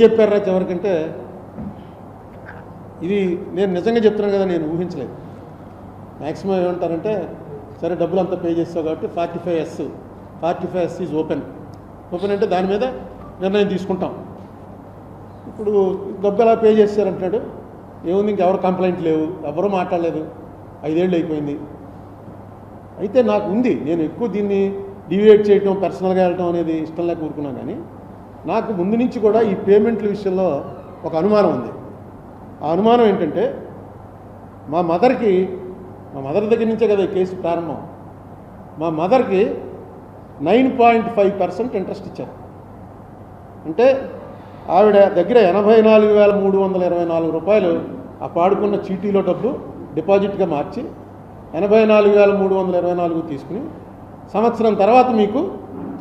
చెప్పారా చివరికంటే ఇది నేను నిజంగా చెప్తున్నాను కదా, నేను ఊహించలేదు. మ్యాక్సిమం ఏమంటారంటే సరే డబ్బులు అంతా పే చేస్తావు కాబట్టి 45S ఈజ్ ఓపెన్ అంటే దాని మీద నిర్ణయం తీసుకుంటాం. ఇప్పుడు డబ్బు ఎలా పే చేశారంటాడు, ఏముంది ఇంకెవరు కంప్లైంట్ లేవు, ఎవరూ మాట్లాడలేదు, 5 ఏళ్ళు అయిపోయింది. అయితే నాకు ఉంది, నేను ఎక్కువ దీన్ని డివియేట్ చేయటం పర్సనల్గా వెళ్ళటం అనేది ఇష్టం లేక ఊరుకున్నాను. కానీ నాకు ముందు నుంచి కూడా ఈ పేమెంట్ల విషయంలో ఒక అనుమానం ఉంది. ఆ అనుమానం ఏంటంటే మా మదర్ దగ్గర నుంచే కదా ఈ కేసు ప్రారంభం. మా మదర్కి 9.5% ఇంట్రెస్ట్ ఇచ్చారు. అంటే ఆవిడ దగ్గర 84,324 రూపాయలు ఆ పాడుకున్న చీటీలో డబ్బు డిపాజిట్గా మార్చి 84,324 తీసుకుని సంవత్సరం తర్వాత మీకు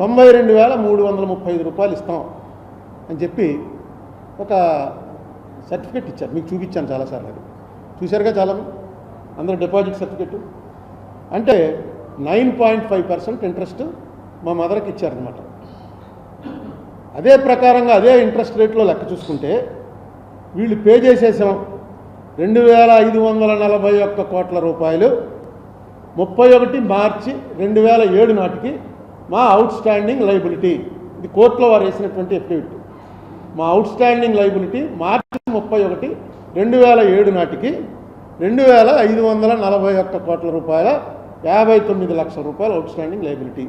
92,335 రూపాయలు ఇస్తాం అని చెప్పి ఒక సర్టిఫికెట్ ఇచ్చారు. మీకు చూపించాను చాలాసార్లు, అది చూశారుగా చాలా అందరూ డిపాజిట్ సర్టిఫికెట్. అంటే 9.5% ఇంట్రెస్ట్ మా మదర్కి ఇచ్చారనమాట. అదే ప్రకారంగా అదే ఇంట్రెస్ట్ రేట్లో లెక్క చూసుకుంటే వీళ్ళు పే చేసేసాం 2,541 కోట్ల రూపాయలు 31 మార్చి 2007 నాటికి మా అవుట్ స్టాండింగ్ లైబిలిటీ. ఇది కోర్టులో వారు వేసినటువంటి ఎఫిడవిట్. మా అవుట్ స్టాండింగ్ లైబిలిటీ మార్చి 31, 2007 నాటికి 2,541 కోట్ల రూపాయల 59 లక్షల రూపాయలు out standing liability.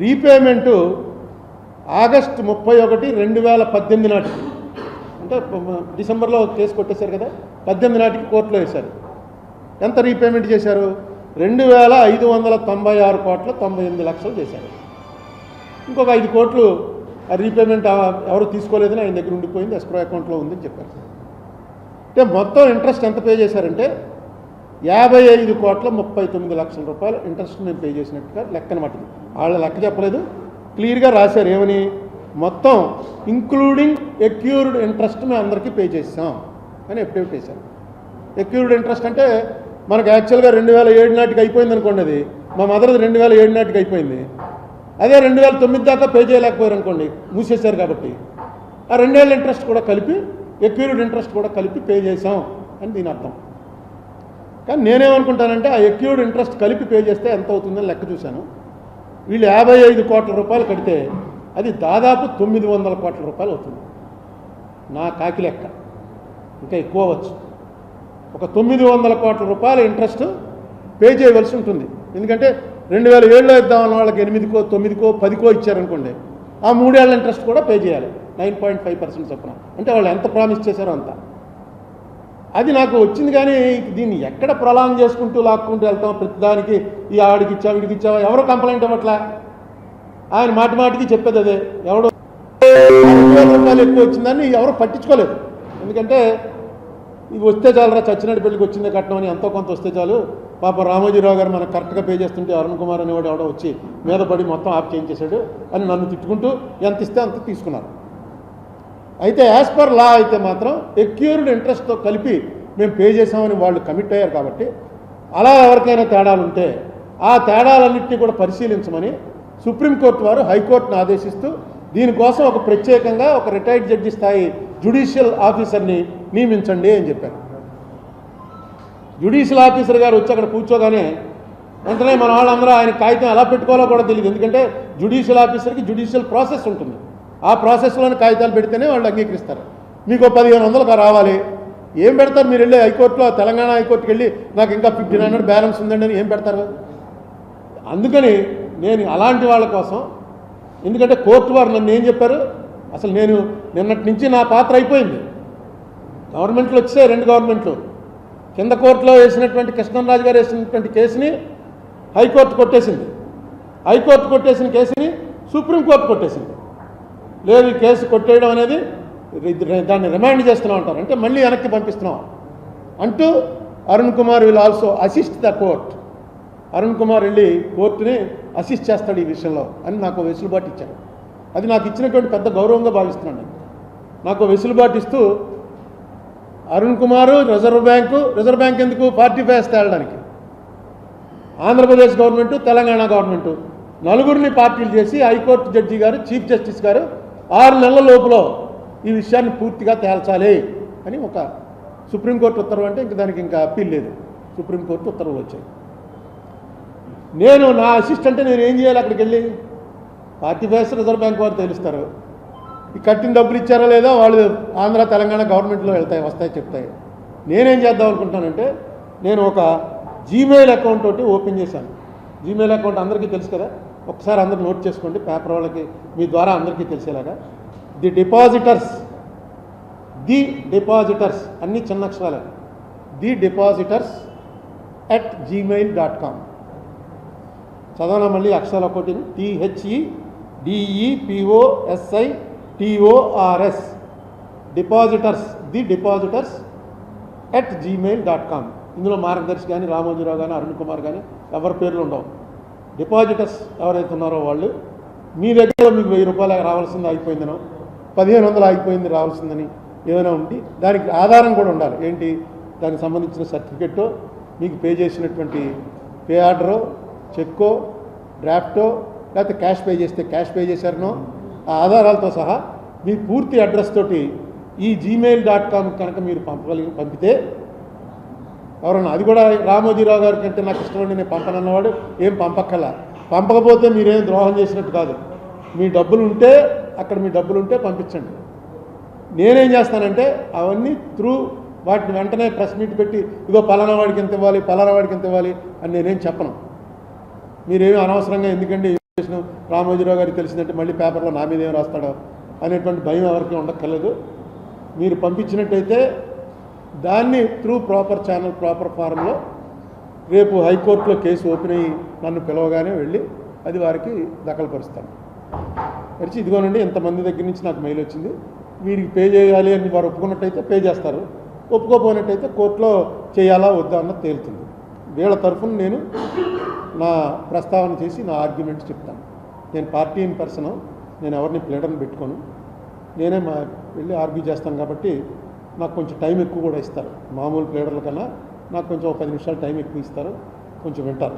Repayment August 31, 2018 నాటికి, అంటే డిసెంబర్లో కేసు కొట్టేశారు కదా, 18 నాటికి కోర్టులో వేశారు. ఎంత రీపేమెంట్ చేశారు? 2,596 కోట్ల 98 లక్షలు చేశారు. ఇంకొక 5 కోట్లు ఆ రీపేమెంట్ ఎవరు తీసుకోలేదని ఆయన దగ్గర ఉండిపోయింది, ఎస్క్రో అకౌంట్లో ఉందని చెప్పారు. అంటే మొత్తం ఇంట్రెస్ట్ ఎంత పే చేశారంటే 55,39 లక్షల రూపాయలు ఇంట్రెస్ట్ మేము పే చేసినట్టుగా లెక్క అనమాట. వాళ్ళ లెక్క చెప్పలేదు, క్లియర్గా రాశారు. ఏమని? మొత్తం ఇంక్లూడింగ్ ఎక్యూర్డ్ ఇంట్రెస్ట్ మేము అందరికీ పే చేసాం అని ఎఫిడవిట్ వేశారు. ఎక్యూర్డ్ ఇంట్రెస్ట్ అంటే మనకు యాక్చువల్గా 2007 నాటికి అయిపోయింది అనుకోండి, అది మా మదర్ది 2007 నాటికి అయిపోయింది. అదే 2009 దాకా పే చేయలేకపోయారు అనుకోండి, మూసేశారు. కాబట్టి ఆ 2 ఏళ్ళ ఇంట్రెస్ట్ కూడా కలిపి, ఎక్యూర్డ్ ఇంట్రెస్ట్ కూడా కలిపి పే చేసాం అని దీని అర్థం. కానీ నేనేమనుకుంటానంటే ఆ ఎక్యూర్డ్ ఇంట్రెస్ట్ కలిపి పే చేస్తే ఎంత అవుతుందని లెక్క చూశాను. వీళ్ళు 55 కోట్ల రూపాయలు కడితే అది దాదాపు 900 కోట్ల రూపాయలు అవుతుంది. నా కాకి లెక్క ఇంకా ఎక్కువ అవ్వచ్చు. ఒక 900 కోట్ల రూపాయల ఇంట్రెస్ట్ పే చేయవలసి ఉంటుంది. ఎందుకంటే 2007లో ఇద్దామన్న వాళ్ళకి 8కో 9కో 10కో ఇచ్చారనుకోండి, ఆ 3 ఏళ్ల ఇంట్రెస్ట్ కూడా పే చేయాలి 9.5% చొప్పున. అంటే వాళ్ళు ఎంత ప్రామిస్ చేశారో అంత. అది నాకు వచ్చింది. కానీ దీన్ని ఎక్కడ ప్రొలాంగ్ చేసుకుంటూ లాక్కుంటూ వెళ్తాం ప్రతిదానికి, ఈ ఆడికి ఇచ్చావా వీడికి ఇచ్చావా, ఎవరో కంప్లైంట్ అవ్వట్లా. ఆయన మాటికి చెప్పేది అదే, ఎవడో 2,000 రూపాయలు ఎక్కువ వచ్చిందని ఎవరు పట్టించుకోలేదు. ఎందుకంటే ఇవి వస్తే చాలరా, చచ్చినట్టు పెళ్ళికి వచ్చిందే కట్నం అని ఎంతో కొంత వస్తే చాలు. పాప రామోజీరావు గారు మనకు కరెక్ట్గా పే చేస్తుంటే అరుణ్ కుమార్ అనేవాడు ఎవడో వచ్చి మీద పడి మొత్తం ఆఫ్ చేయించేశాడు అని నన్ను తిట్టుకుంటూ ఎంత ఇస్తే అంత తీసుకున్నారు. అయితే యాజ్ పర్ లా అయితే మాత్రం ఎక్యూర్డ్ ఇంట్రెస్ట్తో కలిపి మేము పే చేసామని వాళ్ళు కమిట్ అయ్యారు. కాబట్టి అలా ఎవరికైనా తేడాలు ఉంటే ఆ తేడాలన్నింటినీ కూడా పరిశీలించమని సుప్రీంకోర్టు వారు హైకోర్టును ఆదేశిస్తూ దీనికోసం ఒక ప్రత్యేకంగా ఒక రిటైర్డ్ జడ్జి స్థాయి జ్యుడిషియల్ ఆఫీసర్ని నియమించండి అని చెప్పారు. జ్యుడిషియల్ ఆఫీసర్ గారు వచ్చి అక్కడ కూర్చోగానే వెంటనే మన వాళ్ళందరూ ఆయన కాగితం ఎలా పెట్టుకోవాలో కూడా తెలియదు. ఎందుకంటే జ్యుడిషియల్ ఆఫీసర్కి జ్యుడిషియల్ ప్రాసెస్ ఉంటుంది. ఆ ప్రాసెస్లోని కాగితాలు పెడితేనే వాళ్ళు అంగీకరిస్తారు. మీకు 1,500 రావాలి, ఏం పెడతారు? మీరు వెళ్ళి హైకోర్టులో, తెలంగాణ హైకోర్టుకి వెళ్ళి నాకు ఇంకా 1,500 బ్యాలెన్స్ ఉందండి అని ఏం పెడతారు? అందుకని నేను అలాంటి వాళ్ళ కోసం, ఎందుకంటే కోర్టు వారు నన్ను ఏం చెప్పారు, అసలు నేను నిన్నటి నుంచి నా పాత్ర అయిపోయింది. గవర్నమెంట్లు వచ్చాయి, 2 గవర్నమెంట్లు. కింద కోర్టులో వేసినటువంటి కృష్ణరాజు గారు వేసినటువంటి కేసుని హైకోర్టు కొట్టేసింది. హైకోర్టు కొట్టేసిన కేసుని సుప్రీంకోర్టు కొట్టేసింది. లేదు, ఈ కేసు కొట్టేయడం అనేది దాన్ని రిమాండ్ చేస్తున్నాం అంటారు. అంటే మళ్ళీ వెనక్కి పంపిస్తున్నాం అంటూ Arun Kumar will also assist the court. Arun Kumar వెళ్ళి కోర్టుని అసిస్ట్ చేస్తాడు ఈ విషయంలో అని నాకు వెసులుబాటు ఇచ్చాడు. అది నాకు ఇచ్చినటువంటి పెద్ద గౌరవంగా భావిస్తున్నాను. నాకు వెసులుబాటు ఇస్తూ అరుణ్ కుమారు రిజర్వ్ బ్యాంక్ ఎందుకు 45 తేలడానికి, ఆంధ్రప్రదేశ్ గవర్నమెంటు, తెలంగాణ గవర్నమెంటు నలుగురిని పార్టీలు చేసి హైకోర్టు జడ్జి గారు, చీఫ్ జస్టిస్ గారు 6 నెలల లోపల ఈ విషయాన్ని పూర్తిగా తేల్చాలి అని ఒక సుప్రీంకోర్టు ఉత్తర్వు. అంటే ఇంక దానికి ఇంకా అప్పీల్ లేదు, సుప్రీంకోర్టు ఉత్తర్వులు వచ్చాయి. నేను నా అసిస్టెంట్ నేను ఏం చేయాలి? అక్కడికి వెళ్ళి పార్టీ బేస్ రిజర్వ్ బ్యాంక్ వారు తెలుస్తారు, ఈ కట్టిన డబ్బులు ఇచ్చారో లేదో వాళ్ళు ఆంధ్ర తెలంగాణ గవర్నమెంట్లో వస్తాయి చెప్తాయి. నేనేం చేద్దాం అనుకుంటున్నానంటే, నేను ఒక జీమెయిల్ అకౌంట్ ఒకటి ఓపెన్ చేశాను. జీమెయిల్ అకౌంట్ అందరికీ తెలుసు కదా, ఒకసారి అందరూ నోట్ చేసుకోండి, పేపర్ వాళ్ళకి మీ ద్వారా అందరికీ తెలిసేలాగా. ది డిపాజిటర్స్ అన్ని చిన్న అక్షరాలే, ది డిపాజిటర్స్ @gmail.com. చదవనా మళ్ళీ అక్షరాలు ఒకటి, THEDEPOSITORS, depositors, the depositors @gmail.com. ఇందులో మార్గదర్శి కానీ, రామోజీరావు కానీ, అరుణ్ కుమార్ కానీ ఎవరి పేర్లు ఉండవు. డిపాజిటర్స్ ఎవరైతే ఉన్నారో వాళ్ళు, మీ దగ్గర మీకు 1000 రూపాయలు రావాల్సింది అయిపోయిందనో, 1500 ఆగిపోయింది రావాల్సిందని ఏమైనా ఉండి దానికి ఆధారం కూడా ఉండాలి. ఏంటి? దానికి సంబంధించిన సర్టిఫికెట్టో, మీకు పే చేసినటువంటి పే ఆర్డరో, చెక్కో, డ్రాఫ్టో, లేకపోతే క్యాష్ పే చేస్తే క్యాష్ పే చేశారనో ఆ ఆధారాలతో సహా మీ పూర్తి అడ్రస్ తోటి ఈ gmail.com కనుక మీరు పంపితే ఎవరన్నా, అది కూడా రామోజీరావు గారి కంటే నాకు ఇష్టపడి నేను పంపనన్నవాడు ఏం పంపక్కల, పంపకపోతే మీరేం ద్రోహం చేసినట్టు కాదు. మీ డబ్బులు ఉంటే అక్కడ మీ డబ్బులు ఉంటే పంపించండి. నేనేం చేస్తానంటే అవన్నీ వాటిని వెంటనే ప్రెస్ మీట్ పెట్టి ఇగో పలానా వాడికి ఎంత ఇవ్వాలి, పలానా వాడికి ఎంత ఇవ్వాలి అని నేనేం చెప్పను. మీరేమీ అనవసరంగా ఎందుకంటే రామోజీరావు గారికి తెలిసిందంటే మళ్ళీ పేపర్లో నా మీద ఏం రాస్తాడో అనేటువంటి భయం ఎవరికి ఉండక్కర్లేదు. మీరు పంపించినట్టయితే దాన్ని ప్రాపర్ ఛానల్, ప్రాపర్ ఫారంలో రేపు హైకోర్టులో కేసు ఓపెన్ అయ్యి నన్ను పిలవగానే వెళ్ళి అది వారికి దఖలుపరుస్తాను. పరిచి ఇదిగోనండి ఇంతమంది దగ్గర నుంచి నాకు మెయిల్ వచ్చింది, వీరికి పే చేయాలి అని వారు ఒప్పుకున్నట్టయితే పే చేస్తారు, ఒప్పుకోపోయినట్టయితే కోర్టులో చేయాలా వద్దా అన్నది తేలుతుంది. వీళ్ళ తరఫున నేను నా ప్రస్తావన చేసి నా ఆర్గ్యుమెంట్ చెప్తాను. నేను పార్టీ ఇన్ పర్సన్, నేను ఎవరిని ప్లేడర్ని పెట్టుకోను, నేనే వెళ్ళి ఆర్గ్యూ చేస్తాను. కాబట్టి నాకు కొంచెం టైం ఎక్కువ కూడా ఇస్తారు, మామూలు ప్లేడర్ల కన్నా నాకు కొంచెం 10 నిమిషాలు టైం ఎక్కువ ఇస్తారు, కొంచెం వింటారు.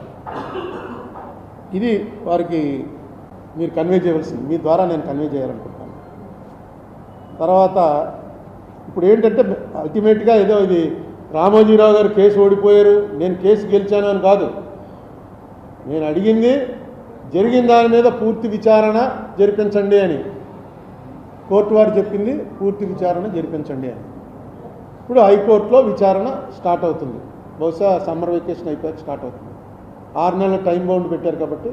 ఇది వారికి మీరు కన్వే చేయవలసింది, మీ ద్వారా నేను కన్వే చేయాలనుకుంటున్నాను. తర్వాత ఇప్పుడు ఏంటంటే అల్టిమేట్గా ఏదో ఇది రామోజీరావు గారు కేసు ఓడిపోయారు, నేను కేసు గెలిచాను అని కాదు. నేను అడిగింది జరిగిన దాని మీద పూర్తి విచారణ జరిపించండి అని. కోర్టు వారు చెప్పింది పూర్తి విచారణ జరిపించండి అని. ఇప్పుడు హైకోర్టులో విచారణ స్టార్ట్ అవుతుంది, బహుశా సమ్మర్ వెకేషన్ అయిపోయాక స్టార్ట్ అవుతుంది. 6 నెలల టైం బౌండ్ పెట్టారు కాబట్టి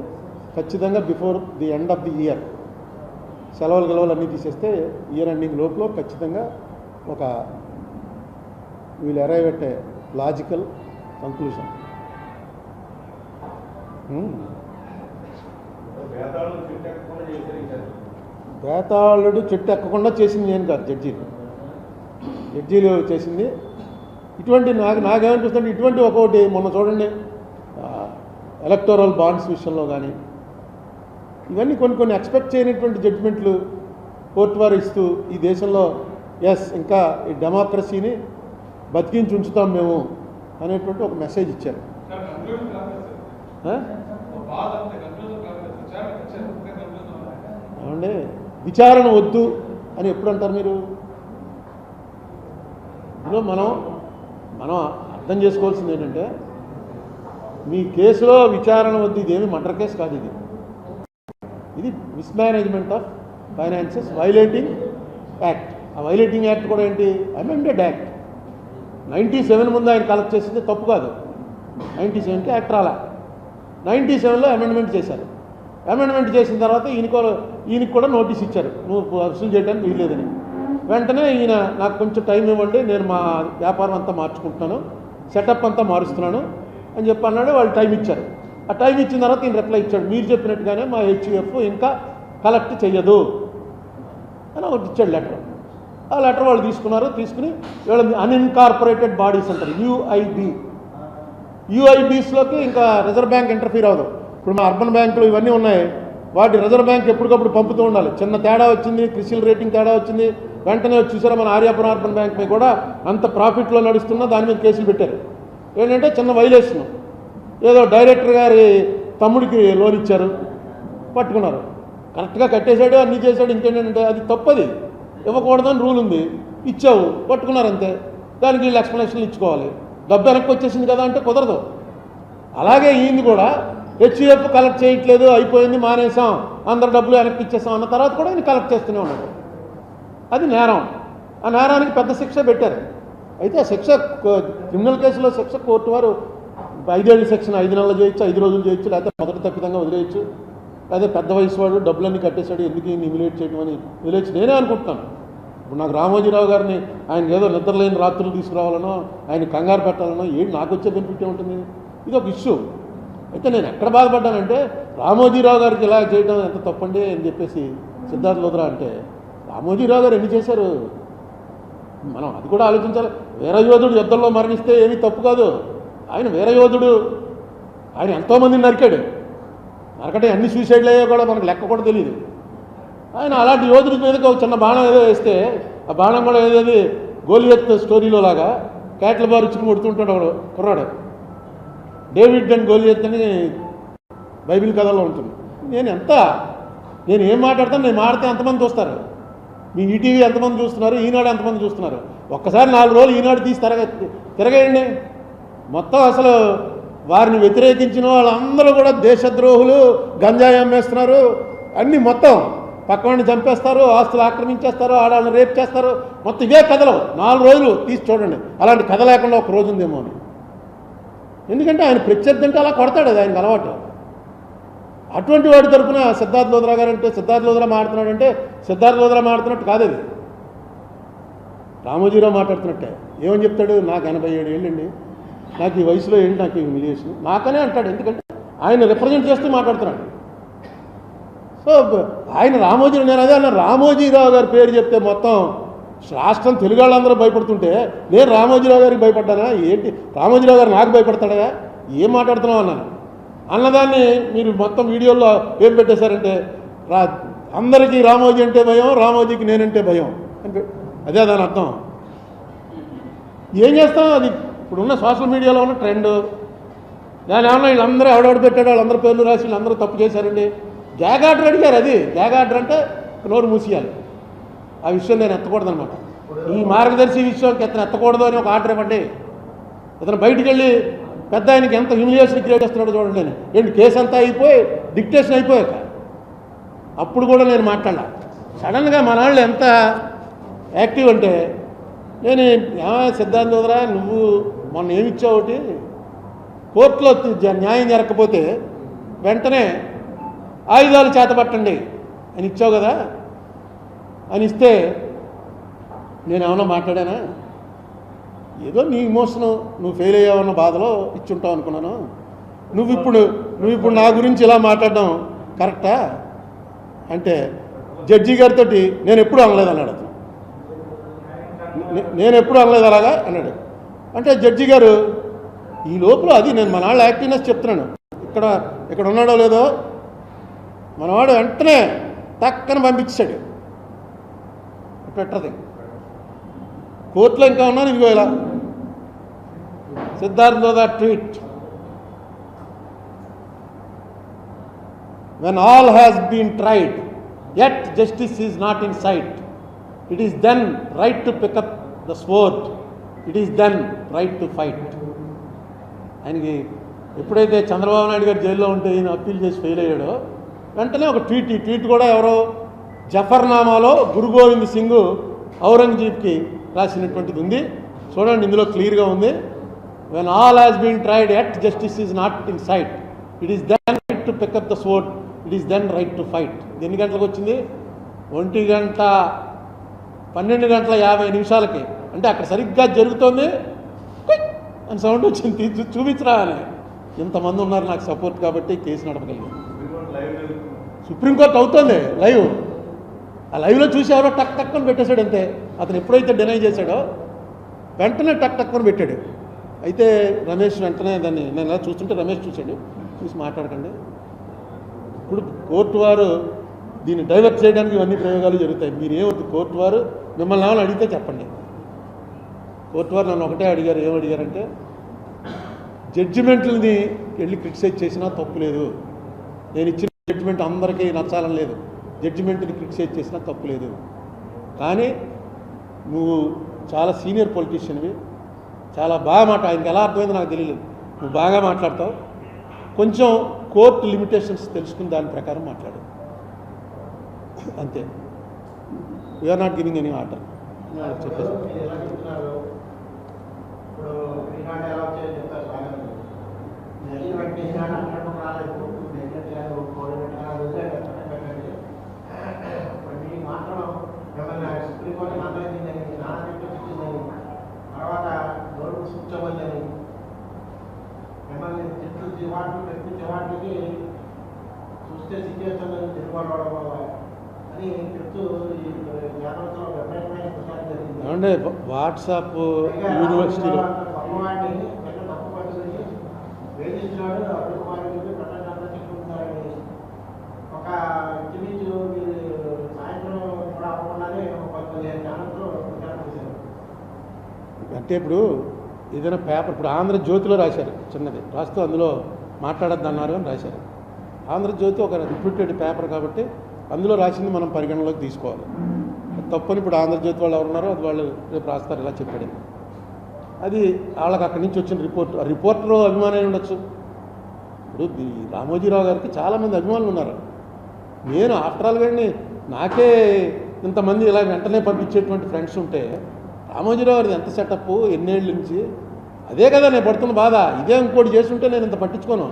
ఖచ్చితంగా before the end of the year, సెలవులు అన్నీ తీసేస్తే ఇయర్ ఎండింగ్ లోపల ఖచ్చితంగా ఒక we'll arrive at a logical conclusion. బేతాళుడు చెట్టు ఎక్కకుండా చేసింది నేను కాదు, జడ్జీలు చేసింది. ఇటువంటి నాకేమనిపిస్తుంది, ఇటువంటి ఒక్కొక్కటి మొన్న చూడండి ఎలక్టోరల్ బాండ్స్ విషయంలో కానీ ఇవన్నీ కొన్ని ఎక్స్పెక్ట్ చేయనటువంటి జడ్జిమెంట్లు కోర్టు వారు ఇస్తూ ఈ దేశంలో ఇంకా ఈ డెమోక్రసీని బతికించి ఉంచుతాం మేము అనేటువంటి ఒక మెసేజ్ ఇచ్చారు. ఏమంటే విచారణ వద్దు అని ఎప్పుడు అంటారు మీరు? ఇందులో మనం అర్థం చేసుకోవాల్సింది ఏంటంటే, మీ కేసులో విచారణ వద్దు, ఇదేమి మర్డర్ కేసు కాదు, ఇది mismanagement of finances violating act. ఆ వైలేటింగ్ యాక్ట్ కూడా ఏంటి? Amended act. 97 ముందు ఆయన కలెక్ట్ చేసింది తప్పు కాదు, 97కి యాక్ట్ రాలా, 97లో అమెండ్మెంట్ చేశారు. అమెండ్మెంట్ చేసిన తర్వాత ఈయనకి కూడా నోటీస్ ఇచ్చారు, నువ్వు వసూలు చేయడానికి వీల్లేదని. వెంటనే ఈయన నాకు కొంచెం టైం ఇవ్వండి, నేను మా వ్యాపారం అంతా మార్చుకుంటున్నాను, సెటప్ అంతా మారుస్తున్నాను అని చెప్పి అన్నాడు. వాళ్ళు టైం ఇచ్చారు. ఆ టైం ఇచ్చిన తర్వాత ఈయన రిప్లై ఇచ్చాడు, మీరు చెప్పినట్టుగానే మా HUF ఇంకా కలెక్ట్ చెయ్యదు అని ఒకటి ఇచ్చాడు లెటర్. ఆ లెటర్ వాళ్ళు తీసుకుని వీళ్ళ అన్ఇన్కార్పొరేటెడ్ బాడీస్ అంటారు, యూఐబీస్లోకి ఇంకా రిజర్వ్ బ్యాంక్ ఇంటర్ఫీర్ అవ్వదు. ఇప్పుడు మా అర్బన్ బ్యాంకులు ఇవన్నీ ఉన్నాయి, వాటి రిజర్వ్ బ్యాంక్ ఎప్పటికప్పుడు పంపుతూ ఉండాలి. చిన్న తేడా వచ్చింది, క్రిసిల్ రేటింగ్ తేడా వచ్చింది, వెంటనే చూసారా మన ఆర్యాపురం అర్బన్ బ్యాంక్ మీద కూడా అంత ప్రాఫిట్లో నడుస్తున్నా దాని మీద కేసులు పెట్టారు. ఏంటంటే చిన్న వైలేషన్, ఏదో డైరెక్టర్ గారి తమ్ముడికి లోన్ ఇచ్చారు, పట్టుకున్నారు. కరెక్ట్గా కట్టేశాడు, అన్నీ చేశాడు, ఇంకేంటంటే అది తప్పది. ఇవ్వకూడదని రూల్ ఉంది, ఇచ్చావు, పట్టుకున్నారు అంతే. దానికి వీళ్ళు ఎక్స్ప్లెనేషన్లు ఇచ్చుకోవాలి. డబ్బు వెనక్కి వచ్చేసింది కదా అంటే కుదరదు. అలాగే ఈయన కూడా హెచ్ఎఫ్ కలెక్ట్ చేయట్లేదు, అయిపోయింది, మానేసాం, అందరు డబ్బులు వెనక్కి ఇచ్చేసాం అన్న తర్వాత కూడా ఈయన కలెక్ట్ చేస్తూనే ఉన్నాడు. అది నేరం. ఆ నేరానికి పెద్ద శిక్ష పెట్టారు. అయితే ఆ శిక్ష క్రిమినల్ కేసులో శిక్ష కోర్టు వారు 5 ఏళ్ళ సెక్షన్ 5 నెలలు చేయొచ్చు, 5 రోజులు చేయొచ్చు, లేకపోతే మొదటి తప్పితంగా వదిలేయచ్చు, లేదా పెద్ద వయసు వాడు డబ్బులన్నీ కట్టేశాడు ఎందుకు ఈయన ఇమిలేట్ చేయడం అని వదిలేయచ్చు. నేనే అనుకుంటున్నాను. ఇప్పుడు నాకు రామోజీరావు గారిని ఆయన ఏదో నిద్రలేని రాత్రులు తీసుకురావాలనో, ఆయన కంగారు పెట్టాలనో ఏంటి నాకు వచ్చే బెనిఫిట్ ఉంటుంది? ఇది ఒక ఇష్యూ. అయితే నేను ఎక్కడ బాధపడ్డానంటే రామోజీరావు గారికి ఇలా చేయడం ఎంత తప్పండి అని చెప్పేసి సిద్ధార్థ లోద్రా అంటే, రామోజీరావు గారు ఎన్ని చేశారు మనం అది కూడా ఆలోచించాలి. వీరయోధుడు యుద్ధంలో మరణిస్తే ఏమీ తప్పు కాదు. ఆయన వీరయోధుడు, ఆయన ఎంతోమందిని నరికాడు. నరకటే అన్ని సూసైడ్లు అయ్యో కూడా మనకు లెక్క కూడా తెలియదు. ఆయన అలాంటి యోధుడి మీదకి ఒక చిన్న బాణం ఏదో వేస్తే ఆ బాణం కూడా ఏదేది గోలియత్ స్టోరీలో లాగా క్యాట్ల బారు ఇచ్చుకుని కొడుతుంటాడు వాడు కుర్రాడు. డేవిడ్ అండ్ గోలియత్ అని బైబిల్ కథలో ఉంటుంది. నేను ఏం మాట్లాడతాను, నేను మాడితే ఎంతమంది చూస్తారు? మీ ఈటీవీ ఎంతమంది చూస్తున్నారు, ఈనాడు ఎంతమంది చూస్తున్నారు? ఒక్కసారి 4 రోజులు ఈనాడు తీసి తిరగేయండి. మొత్తం అసలు వారిని వ్యతిరేకించిన వాళ్ళందరూ కూడా దేశద్రోహులు, గంజాయి అమ్మేస్తున్నారు, అన్నీ మొత్తం పక్కవాడిని చంపేస్తారు, ఆస్తులు ఆక్రమించేస్తారు, ఆడవాళ్ళని రేప్ చేస్తారు, మొత్తం ఇవే కథలు. 4 రోజులు తీసి చూడండి. అలాంటి కథ లేకుండా ఒక రోజు ఉందేమో అని. ఎందుకంటే ఆయన ప్రత్యర్థి అంటే అలా కొడతాడు, అది ఆయనకు అలవాటు. అటువంటి వాడి తరఫున సిద్ధార్థ లోద్రా గారు అంటే సిద్ధార్థ లోద్రా మాట్లాడుతున్నాడంటే సిద్ధార్థ లోద్రా మాట్లాడుతున్నట్టు కాదు, అది రామోజీరావు మాట్లాడుతున్నట్టే. ఏమని చెప్తాడు? నాకు 87 ఏళ్ళండి, నాకు ఈ వయసులో ఏంటి నాకు హ్యూమిలియేషన్ నాకనే అంటాడు. ఎందుకంటే ఆయన రిప్రజెంట్ చేస్తూ మాట్లాడుతున్నాడు. సో ఆయన రామోజీరావు, నేను అదే అన్న, రామోజీరావు గారి పేరు చెప్తే మొత్తం రాష్ట్రం తెలుగు వాళ్ళందరూ భయపడుతుంటే నేను రామోజీరావు గారికి భయపడ్డానా ఏంటి? రామోజీరావు గారు నాకు భయపడతాడా? ఏం మాట్లాడుతున్నావు అన్నాను. అన్నదాన్ని మీరు మొత్తం వీడియోలో ఏం పెట్టేశారంటే అందరికీ రామోజీ అంటే భయం, రామోజీకి నేనంటే భయం అంటే అదే దాని అర్థం. ఏం చేస్తాం? అది ఇప్పుడున్న సోషల్ మీడియాలో ఉన్న ట్రెండ్. దాని ఏమన్నా వీళ్ళందరూ ఎవడెవడు పెట్టాడు, వాళ్ళందరూ పేర్లు రాసి వీళ్ళందరూ తప్పు చేశారండి. గ్యాగ్ ఆర్డర్ అడిగారు. అది గ్యాగ్ ఆర్డర్ అంటే నోరు మూసేయాలి. ఆ విషయం నేను ఎత్తకూడదు అనమాట. ఈ మార్గదర్శి విషయం ఎత్తకూడదు అని ఒక ఆర్డర్ ఇవ్వండి. ఇతను బయటికి వెళ్ళి పెద్ద ఆయనకి ఎంత హ్యూమిలియేషన్ క్రియేట్ చేస్తున్నాడో చూడండి. నేను ఏంటి కేసు అంతా అయిపోయి డిక్టేషన్ అయిపోయాక అప్పుడు కూడా నేను మాట్లాడాల. సడన్గా మన వాళ్ళు ఎంత యాక్టివ్ అంటే నేను సిద్ధార్థ లోద్రా నువ్వు మొన్న ఏమి ఇచ్చావు, ఒకటి కోర్టులో న్యాయం జరగకపోతే వెంటనే ఆయుధాలు చేతపట్టండి అని ఇచ్చావు కదా అని ఇస్తే నేను ఏమన్నా మాట్లాడానా? ఏదో నీ ఇమోషను, నువ్వు ఫెయిల్ అయ్యావన్న బాధలో ఇచ్చుంటావు అనుకున్నాను. నువ్వు ఇప్పుడు నా గురించి ఇలా మాట్లాడడం కరెక్టా అంటే జడ్జి గారితో నేను ఎప్పుడు అనలేదు అన్నాడు. నేను ఎప్పుడు అనలేదు అలాగా అన్నాడు. అంటే జడ్జి గారు ఈ లోపల అది నేను మన వాళ్ళ యాక్టివ్నెస్ చెప్తున్నాను. ఇక్కడ ఉన్నాడో లేదో మనవాడు వెంటనే టక్కన పంపించాడు. పెట్టది కోర్టులో ఇంకా ఉన్నాను. ఇదిగో ఇలా సిద్ధార్థ లోద్రా tweet, when all has been tried yet justice is not in sight, it is then right to pick up the sword, it is then right to fight. ఆయనకి ఎప్పుడైతే చంద్రబాబు నాయుడు గారు జైల్లో ఉంటే ఈయన అప్పీల్ చేసి ఫెయిల్ అయ్యాడో వెంటనే ఒక ట్వీట్, ఈ ట్వీట్ కూడా ఎవరో జఫర్నామాలో గురు గోవింద్ సింగ్ ఔరంగజేబ్కి రాసినటువంటిది ఉంది. చూడండి, ఇందులో క్లియర్గా ఉంది. when all has been tried yet justice is not in sight, it is then right to pick up the sword, it is then right to fight. ఎన్ని గంటలకు వచ్చింది? 1:12:50 అంటే అక్కడ సరిగ్గా జరుగుతోంది అని సౌండ్ వచ్చింది. చూపించరా అని ఇంతమంది ఉన్నారు నాకు సపోర్ట్ కాబట్టి కేసు నడపగలిగింది. సుప్రీంకోర్టు అవుతుంది లైవ్. ఆ లైవ్లో చూసి ఎవరో టక్ టక్కని పెట్టేశాడు అంతే. అతను ఎప్పుడైతే డినై చేశాడో వెంటనే టక్ టక్కని పెట్టాడు. అయితే రమేష్ వెంటనే దాన్ని నేను ఎలా చూస్తుంటే రమేష్ చూశాడు, చూసి మాట్లాడకండి, ఇప్పుడు కోర్టు వారు దీన్ని డైవర్ట్ చేయడానికి ఇవన్నీ ప్రయోగాలు జరుగుతాయి, మీరేమవుతుంది కోర్టు వారు మిమ్మల్ని ఏమైనా అడిగితే చెప్పండి. కోర్టు వారు నన్ను ఒకటే అడిగారు. ఏమడిగారంటే జడ్జిమెంట్లని వెళ్ళి క్రిటిసైజ్ చేసినా తప్పు లేదు, నేను ఇచ్చిన జడ్జిమెంట్ అందరికీ నచ్చాలని లేదు, జడ్జిమెంట్ని క్రిటిసైజ్ చేసినా తప్పు లేదు. కానీ నువ్వు చాలా సీనియర్ పొలిటీషియన్వి, చాలా బాగా ఆయనకి ఎలా అర్థమైందో నాకు తెలియలేదు. నువ్వు బాగా మాట్లాడతావు, కొంచెం కోర్టు లిమిటేషన్స్ తెలుసుకుని దాని ప్రకారం మాట్లాడు, అంతే. We're not giving any order చెప్పేసి. తర్వాత గౌరవ సూచమని మిమ్మల్ని చెవాటికి చూస్తే సిచ్యువేషన్ తిరుగుబడడం వల్ల అని చెప్తూ ఈ జ్ఞానోత్సవం విపరీతమైన ప్రచారం జరిగింది. ఏమంటే వాట్సాప్ యూనివర్సిటీలో అమ్మవాడిని ఎక్కడ తప్పు పట్టుకుని వేధించినాడు అరుణ్ కుమార్ రెడ్డి ప్రపంచంలో చెప్పుకుంటారని ఒక ఇంచుమించు సాయంత్రం కూడా అవ్వకుండానే ఒక 15 ఛానల్స్లో ప్రచారం చేశారు. అంటే ఇప్పుడు ఏదైనా పేపర్, ఇప్పుడు ఆంధ్రజ్యోతిలో రాశారు, చిన్నది రాస్తూ అందులో మాట్లాడద్దు అన్నారు అని రాశారు. ఆంధ్రజ్యోతి ఒక రిప్యూటెడ్ పేపర్ కాబట్టి అందులో రాసింది మనం పరిగణలోకి తీసుకోవాలి. తప్పని ఇప్పుడు ఆంధ్రజ్యోతి వాళ్ళు ఎవరున్నారో అది వాళ్ళు రేపు రాస్తారు, ఇలా చెప్పాడు. అది వాళ్ళకి అక్కడి నుంచి వచ్చిన రిపోర్టర్ అభిమానం ఉండొచ్చు. ఇప్పుడు ఈ రామోజీరావు గారికి చాలామంది అభిమానులు ఉన్నారు. నేను ఆఫ్టర్ ఆల్ గారిని నాకే ఇంతమంది ఇలా వెంటనే పంపించేటువంటి ఫ్రెండ్స్ ఉంటే రామోజీరావు గారిది ఎంత సెటప్, ఎన్నేళ్ళ నుంచి, అదే కదా నేను పడుతున్న బాధ. ఇదే ఇంకోటి చేస్తుంటే నేను ఇంత పట్టించుకోను.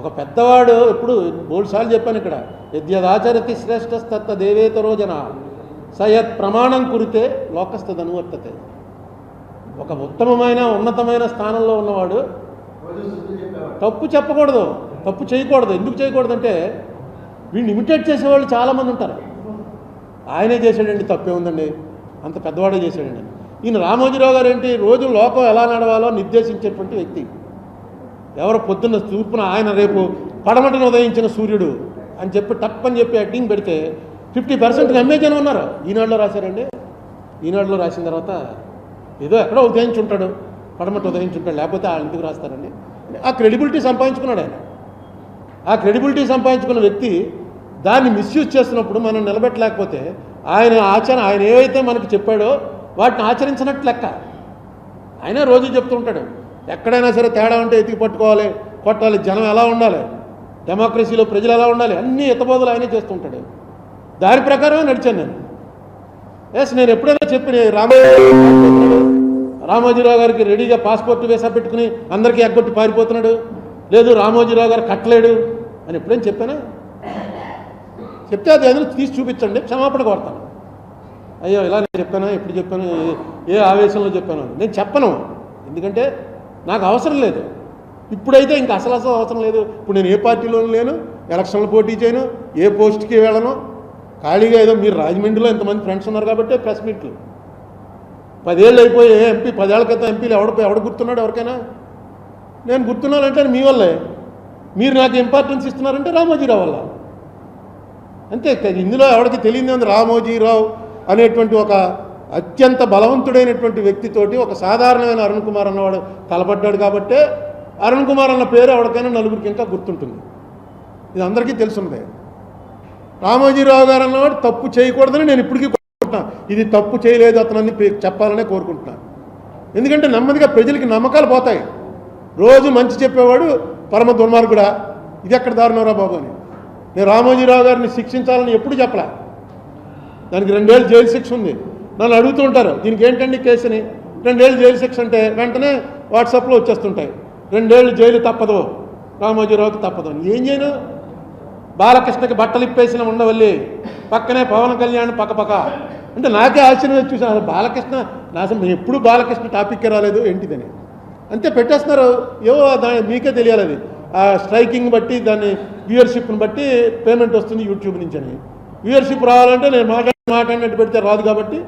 ఒక పెద్దవాడు ఎప్పుడు బోల్సార్లు చెప్పాను ఇక్కడ, యద్యదాచరతి శ్రేష్టస్తత్త దేవేతరో జన సయత్ ప్రమాణం కురితే లోకస్తదనువర్తతే. ఒక ఉత్తమమైన ఉన్నతమైన స్థానంలో ఉన్నవాడు తప్పు చెప్పకూడదు, తప్పు చేయకూడదు. ఎందుకు చేయకూడదు అంటే వీడిని ఇమిటేట్ చేసేవాళ్ళు చాలామంది ఉంటారు. ఆయనే చేశాడండి, తప్పే ఉందండి, అంత పెద్దవాడే చేశాడండి. ఈయన రామోజీరావు గారు ఏంటి, రోజు లోకం ఎలా నడవాలో నిర్దేశించేటువంటి వ్యక్తి. ఎవరు పొద్దున్న తూర్పున ఆయన రేపు పడమటను ఉదయించిన సూర్యుడు అని చెప్పి టప్పని చెప్పి యాక్టింగ్ పెడితే 50% నమ్మే జనం ఉన్నారు. ఈనాడులో రాశారండి. ఈనాడులో రాసిన తర్వాత ఏదో ఎక్కడో ఉదయించుంటాడు, పడమట ఉదయించుంటాడు, లేకపోతే వాళ్ళు ఎందుకు రాస్తారండి. ఆ క్రెడిబిలిటీ సంపాదించుకున్నాడు ఆయన. ఆ క్రెడిబిలిటీ సంపాదించుకున్న వ్యక్తి దాన్ని మిస్యూజ్ చేస్తున్నప్పుడు మనం నిలబెట్టలేకపోతే ఆయన ఏవైతే మనకు చెప్పాడో వాటిని ఆచరించినట్లు లెక్క. ఆయనే రోజు చెప్తూ ఉంటాడు, ఎక్కడైనా సరే తేడా ఉంటే ఎతికి పట్టుకోవాలి, కొట్టాలి, జనం ఎలా ఉండాలి, డెమోక్రసీలో ప్రజలు ఎలా ఉండాలి, అన్ని ఎత్తబోదలు ఆయనే చేస్తుంటాడు. దాని ప్రకారమే నడిచాను నేను. నేను ఎప్పుడైనా చెప్పిన రామోజీరావు గారికి రెడీగా పాస్పోర్ట్ వీసా పెట్టుకుని అందరికీ ఎగ్గొట్టి పారిపోతున్నాడు, లేదు రామోజీరావు గారు కట్టలేడు అని ఎప్పుడైనా చెప్పానా? చెప్తే అది ఏదైనా తీసి చూపించండి, క్షమాపణ కోరుతాను. అయ్యో ఇలా నేను చెప్పాను, ఎప్పుడు చెప్పాను, ఏ ఆవేశంలో చెప్పాను అని నేను చెప్పను. ఎందుకంటే నాకు అవసరం లేదు. ఇప్పుడైతే ఇంకా అసలు అవసరం లేదు. ఇప్పుడు నేను ఏ పార్టీలోనూ లేను, ఎలక్షన్లు పోటీ చేయను, ఏ పోస్ట్కి వెళ్ళను, ఖాళీగా ఏదో మీరు రాజమండ్రిలో ఎంతమంది ఫ్రెండ్స్ ఉన్నారు కాబట్టి ప్రెస్ మీట్లు. 10 ఏళ్ళు అయిపోయి ఎంపీ, 10 ఏళ్ల క్రితం ఎంపీలు ఎవడ గుర్తున్నాడు ఎవరికైనా? నేను గుర్తున్నానంటే మీ వల్లే. మీరు నాకు ఇంపార్టెన్స్ ఇస్తున్నారంటే రామోజీరావు వల్ల, అంతే. ఇందులో ఎవరికి తెలియదు ఉంది. రామోజీరావు అనేటువంటి ఒక అత్యంత బలవంతుడైనటువంటి వ్యక్తితోటి ఒక సాధారణమైన అరుణ్ కుమార్ అన్నవాడు తలపడ్డాడు కాబట్టే అరుణ్ కుమార్ అన్న పేరు ఎవరికైనా నలుగురికి ఇంకా గుర్తుంటుంది. ఇది అందరికీ తెలుసున్నదే. రామోజీరావు గారు అన్నవాడు తప్పు చేయకూడదని నేను ఇప్పటికీ కోరుకుంటున్నాను. ఇది తప్పు చేయలేదు అతనని చెప్పాలనే కోరుకుంటున్నాను. ఎందుకంటే నెమ్మదిగా ప్రజలకి నమ్మకాలు పోతాయి. రోజు మంచి చెప్పేవాడు పరమ దుర్మార్గుడా, ఇది ఎక్కడ దారుణంరా బాబు అని. నేను రామోజీరావు గారిని శిక్షించాలని ఎప్పుడు చెప్పలే. దానికి 2 ఏళ్ళు జైలు శిక్ష ఉంది. నన్ను అడుగుతూ ఉంటారు, దీనికి ఏంటండి కేసుని? 2 ఏళ్ళు జైలు శిక్ష అంటే వెంటనే వాట్సాప్లో వచ్చేస్తుంటాయి, 2 ఏళ్ళు జైలు తప్పదు, రామోజీరావుకి తప్పదు అని. ఏం చేయను? బాలకృష్ణకి బట్టలు ఇప్పేసిన ఉండవల్లి, పక్కనే పవన్ కళ్యాణ్ పక్కపక్క అంటే నాకే ఆశ్చర్యం చూసాను. బాలకృష్ణ మేము ఎప్పుడు బాలకృష్ణ టాపిక్కే రాలేదు ఏంటిదని, అంతే పెట్టేస్తున్నారు. ఏవో దాని మీకే తెలియాలి. అది ఆ స్ట్రైకింగ్ బట్టి దాన్ని వ్యూయర్షిప్ని బట్టి పేమెంట్ వస్తుంది యూట్యూబ్ నుంచి అని. వ్యూయర్షిప్ రావాలంటే నేను మాట్లాడినట్టు పెడితే రాదు కాబట్టి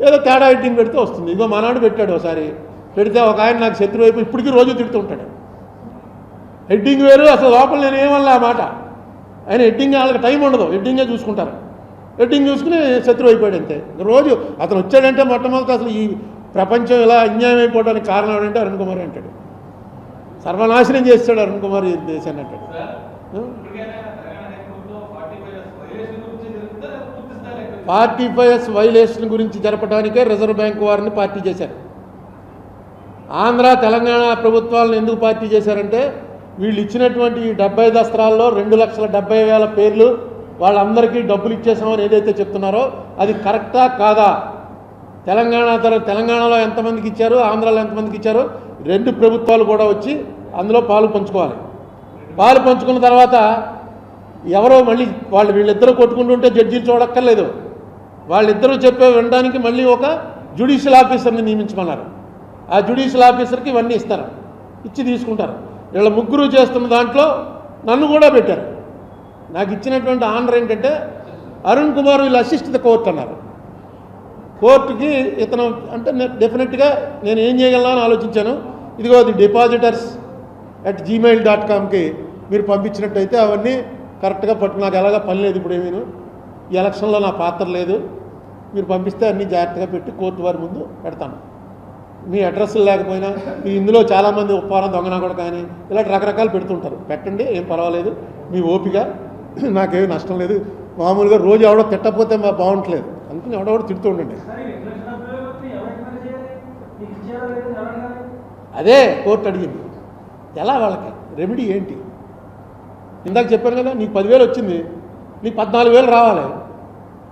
ఏదో తేడా ఎడ్డింగ్ పెడితే వస్తుంది. ఇగో మనాడు పెట్టాడు ఒకసారి, పెడితే ఒక ఆయన నాకు శత్రువు అయిపోయి ఇప్పటికీ రోజు తిడుతుంటాడు. హెడ్డింగ్ వేరు, అసలు లోపల నేను ఏమన్నా ఆ మాట. ఆయన హెడ్డింగ్ వాళ్ళకి టైం ఉండదు, హెడ్డింగే చూసుకుంటారు. హెడ్డింగ్ చూసుకుని శత్రువు అయిపోయాడు అంతే. రోజు అతను వచ్చాడంటే మొట్టమొదటి అసలు ఈ ప్రపంచం ఇలా అన్యాయం అయిపోవడానికి కారణం ఏంటంటే అరుణ్ కుమార్ అంటాడు. సర్వనాశనం చేస్తాడు అరుణ్ కుమార్ ఈ దేశాన్ని అంటాడు. 45S వైలేషన్ గురించి జరపడానికే రిజర్వ్ బ్యాంక్ వారిని పార్టీ చేశారు. ఆంధ్ర తెలంగాణ ప్రభుత్వాలను ఎందుకు పార్టీ చేశారంటే వీళ్ళు ఇచ్చినటువంటి ఈ 70 దస్త్రాల్లో 2,70,000 పేర్లు వాళ్ళందరికీ డబ్బులు ఇచ్చేసామని ఏదైతే చెప్తున్నారో అది కరెక్టా కాదా, తెలంగాణలో ఎంతమందికి ఇచ్చారు, ఆంధ్రాలో ఎంతమందికి ఇచ్చారు, రెండు ప్రభుత్వాలు కూడా వచ్చి అందులో పాలు పంచుకోవాలి. పాలు పంచుకున్న తర్వాత ఎవరో మళ్ళీ వీళ్ళిద్దరూ కొట్టుకుంటుంటే జడ్జీలు చూడక్కర్లేదు, వాళ్ళిద్దరూ చెప్పే వినడానికి మళ్ళీ ఒక జ్యుడిషియల్ ఆఫీసర్ని నియమించమన్నారు. ఆ జ్యుడిషియల్ ఆఫీసర్కి ఇవన్నీ ఇస్తారు, ఇచ్చి తీసుకుంటారు. వీళ్ళ ముగ్గురు చేస్తున్న దాంట్లో నన్ను కూడా పెట్టారు. నాకు ఇచ్చినటువంటి ఆనర్ ఏంటంటే అరుణ్ కుమార్ వీళ్ళు అసిస్ట్ ద కోర్ట్ అన్నారు. కోర్టుకి ఇతను అంటే డెఫినెట్గా నేను ఏం చేయగలను అని ఆలోచించాను. ఇదిగో అది depositors@gmail.comకి మీరు పంపించినట్టయితే అవన్నీ కరెక్ట్గా పట్టు, నాకు ఎలాగా పని లేదు ఇప్పుడు ఏమీను, ఈ ఎలక్షన్లో నా పాత్ర లేదు, మీరు పంపిస్తే అన్నీ జాగ్రత్తగా పెట్టి కోర్టు వారి ముందు పెడతాను. మీ అడ్రస్లు లేకపోయినా మీ ఇందులో చాలామంది ఉప్పారం దొంగనా కూడా కానీ ఇలాంటి రకరకాలు పెడుతుంటారు, పెట్టండి, ఏం పర్వాలేదు, మీ ఓపిక, నాకేమీ నష్టం లేదు. మామూలుగా రోజు ఎవడో తిట్టకపోతే బాగుంటలేదు అందుకని ఎవడెవడో తిడుతూ ఉండండి. అదే కోర్టు అడిగింది, ఎలా వాళ్ళకి రెమెడీ ఏంటి? ఇందాక చెప్పాను కదా, నీకు 10,000 వచ్చింది, నీకు 14,000 రావాలి.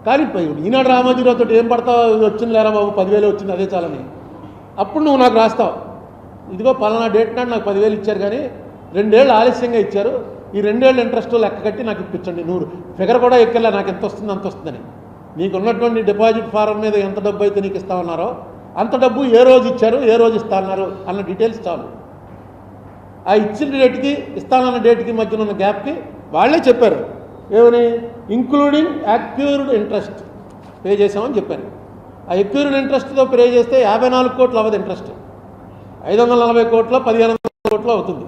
కానీ ఈనాడు రామోజీరావుతో ఏం పడతావు, వచ్చింది లేరా బాబు 10,000 వచ్చింది అదే చాలని. అప్పుడు నువ్వు నాకు రాస్తావు, ఇదిగో పలానా డేట్ నాడు నాకు 10,000 ఇచ్చారు కానీ 2 ఏళ్ళు ఆలస్యంగా ఇచ్చారు, ఈ 2 ఏళ్ళ ఇంట్రెస్ట్ లెక్క కట్టి నాకు ఇప్పించండి, నువ్వు ఫిగర్ కూడా ఎక్కర్లే, నాకు ఎంత వస్తుంది అంత వస్తుందని. నీకు ఉన్నటువంటి డిపాజిట్ ఫారం మీద ఎంత డబ్బు అయితే నీకు ఇస్తామన్నారో అంత డబ్బు ఏ రోజు ఇచ్చారు, ఏ రోజు ఇస్తామన్నారు అన్న డీటెయిల్స్ చాలు. ఆ ఇచ్చిన డేట్కి ఇస్తానన్న డేట్కి మధ్యన ఉన్న గ్యాప్కి వాళ్ళే చెప్పారు ఏమని, ఇంక్లూడింగ్ అక్యూర్డ్ ఇంట్రెస్ట్ పే చేసామని చెప్పారు. ఆ అక్యూర్డ్ ఇంట్రెస్ట్తో పే చేస్తే 54 కోట్లు అవ్వదు ఇంట్రెస్ట్, 540 కోట్లు 1,500 కోట్లు అవుతుంది.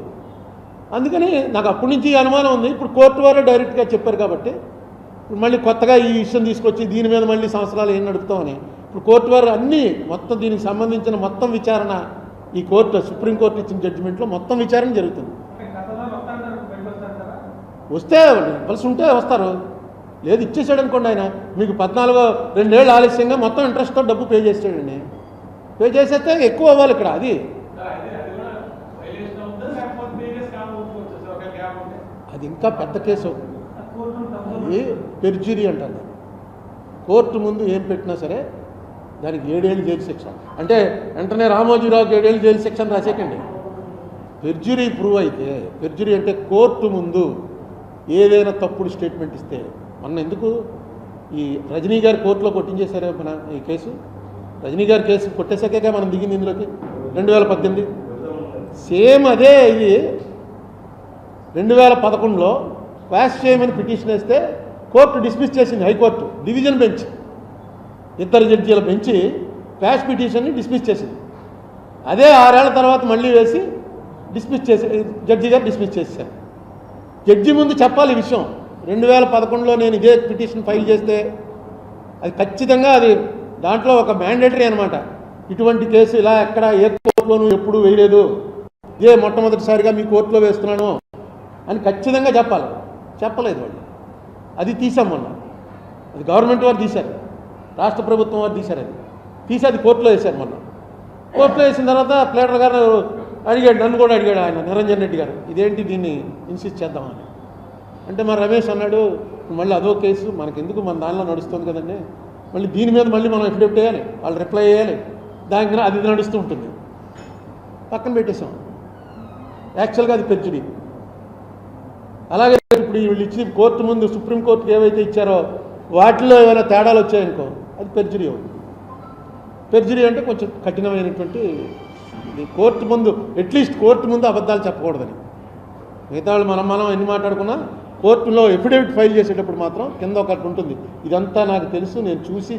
అందుకని నాకు అప్పటి నుంచి అనుమానం ఉంది. ఇప్పుడు కోర్టు వారే డైరెక్ట్గా చెప్పారు కాబట్టి ఇప్పుడు మళ్ళీ కొత్తగా ఈ విషయం తీసుకొచ్చి దీని మీద మళ్ళీ సంవత్సరాలు ఏం నడుపుతామని ఇప్పుడు కోర్టు వారు అన్నీ మొత్తం దీనికి సంబంధించిన మొత్తం విచారణ ఈ కోర్టు సుప్రీంకోర్టు ఇచ్చిన జడ్జిమెంట్లో మొత్తం విచారణ జరుగుతుంది. వస్తే ఇవ్వాల్సి ఉంటే వస్తారు, లేదు ఇచ్చేసాడు అనుకోండి, ఆయన మీకు 2 ఏళ్ళు ఆలస్యంగా మొత్తం ఇంట్రెస్ట్తో డబ్బు పే చేసాడండి, పే చేసేస్తే ఎక్కువ అవ్వాలి ఇక్కడ. అది ఇంకా పెద్ద కేసు, అది పెర్జురీ అంటారు. కోర్టు ముందు ఏం పెట్టినా సరే దానికి 7 ఏళ్ళు జైలు శిక్ష. అంటే వెంటనే రామోజీరావుకి 7 ఏళ్ళు జైలు శిక్ష అని రాసేకండి. పెర్జురీ ప్రూవ్ అయితే, పెర్జురీ అంటే కోర్టు ముందు ఏదైనా తప్పుడు స్టేట్మెంట్ ఇస్తే, మొన్న ఎందుకు ఈ రజనీ గారు కోర్టులో కొట్టించేశారు మన ఈ కేసు, రజనీ గారి కేసు కొట్టేసాకే మనం దిగింది ఇందులోకి 2018. సేమ్ అదే ఇది 2011లో క్వాష్ చేయమని పిటిషన్ వేస్తే కోర్టు డిస్మిస్ చేసింది, హైకోర్టు డివిజన్ బెంచ్ 2 జడ్జీల బెంచి క్వాష్ పిటిషన్ని డిస్మిస్ చేసింది. అదే 6 ఏళ్ల తర్వాత మళ్ళీ వేసి డిస్మిస్ చేసి జడ్జి గారు డిస్మిస్ చేశారు. జడ్జి ముందు చెప్పాలి ఈ విషయం, 2011లో నేను ఇదే పిటిషన్ ఫైల్ చేస్తే అది ఖచ్చితంగా అది దాంట్లో ఒక మ్యాండేటరీ అనమాట, ఇటువంటి కేసు ఇలా ఎక్కడ ఏ కోర్టులోనూ ఎప్పుడూ వేయలేదు, ఇదే మొట్టమొదటిసారిగా మీ కోర్టులో వేస్తున్నాను అని ఖచ్చితంగా చెప్పాలి. చెప్పలేదు వాళ్ళు, అది తీసాం మొన్న, అది గవర్నమెంట్ వారు తీశారు, రాష్ట్ర ప్రభుత్వం వారు తీశారు, అది తీసి అది కోర్టులో వేశారు. మొన్న కోర్టులో వేసిన తర్వాత ప్లేటర్ గారు అడిగాడు, నన్ను కూడా అడిగాడు ఆయన నిరంజన్ రెడ్డి గారు, ఇదేంటి దీన్ని ఇన్సిస్ట్ చేద్దామని. అంటే మా రమేష్ అన్నాడు, మళ్ళీ అదో కేసు మనకెందుకు, మన దానిలో నడుస్తుంది కదండి, మళ్ళీ దీని మీద మళ్ళీ మనం ఎఫిడవిట్ వేయాలి, వాళ్ళు రిప్లై చేయాలి, దానికి అది నడుస్తూ ఉంటుంది, పక్కన పెట్టేశాం. యాక్చువల్గా అది పెర్జురీ. అలాగే ఇప్పుడు వీళ్ళు ఇచ్చి కోర్టు ముందు సుప్రీంకోర్టుకి ఏవైతే ఇచ్చారో వాటిలో ఏమైనా తేడాలు వచ్చాయనుకో అది పెర్జురీ అవుతుంది. పెర్జురీ అంటే కొంచెం కఠినమైనటువంటి ఇది. కోర్టు ముందు అట్లీస్ట్ కోర్టు ముందు అబద్ధాలు చెప్పకూడదని. మిగతా వాళ్ళు మనం ఎన్ని మాట్లాడుకున్నా కోర్టులో ఎఫిడవిట్ ఫైల్ చేసేటప్పుడు మాత్రం కింద ఒకటి ఉంటుంది, ఇదంతా నాకు తెలుసు, నేను చూసి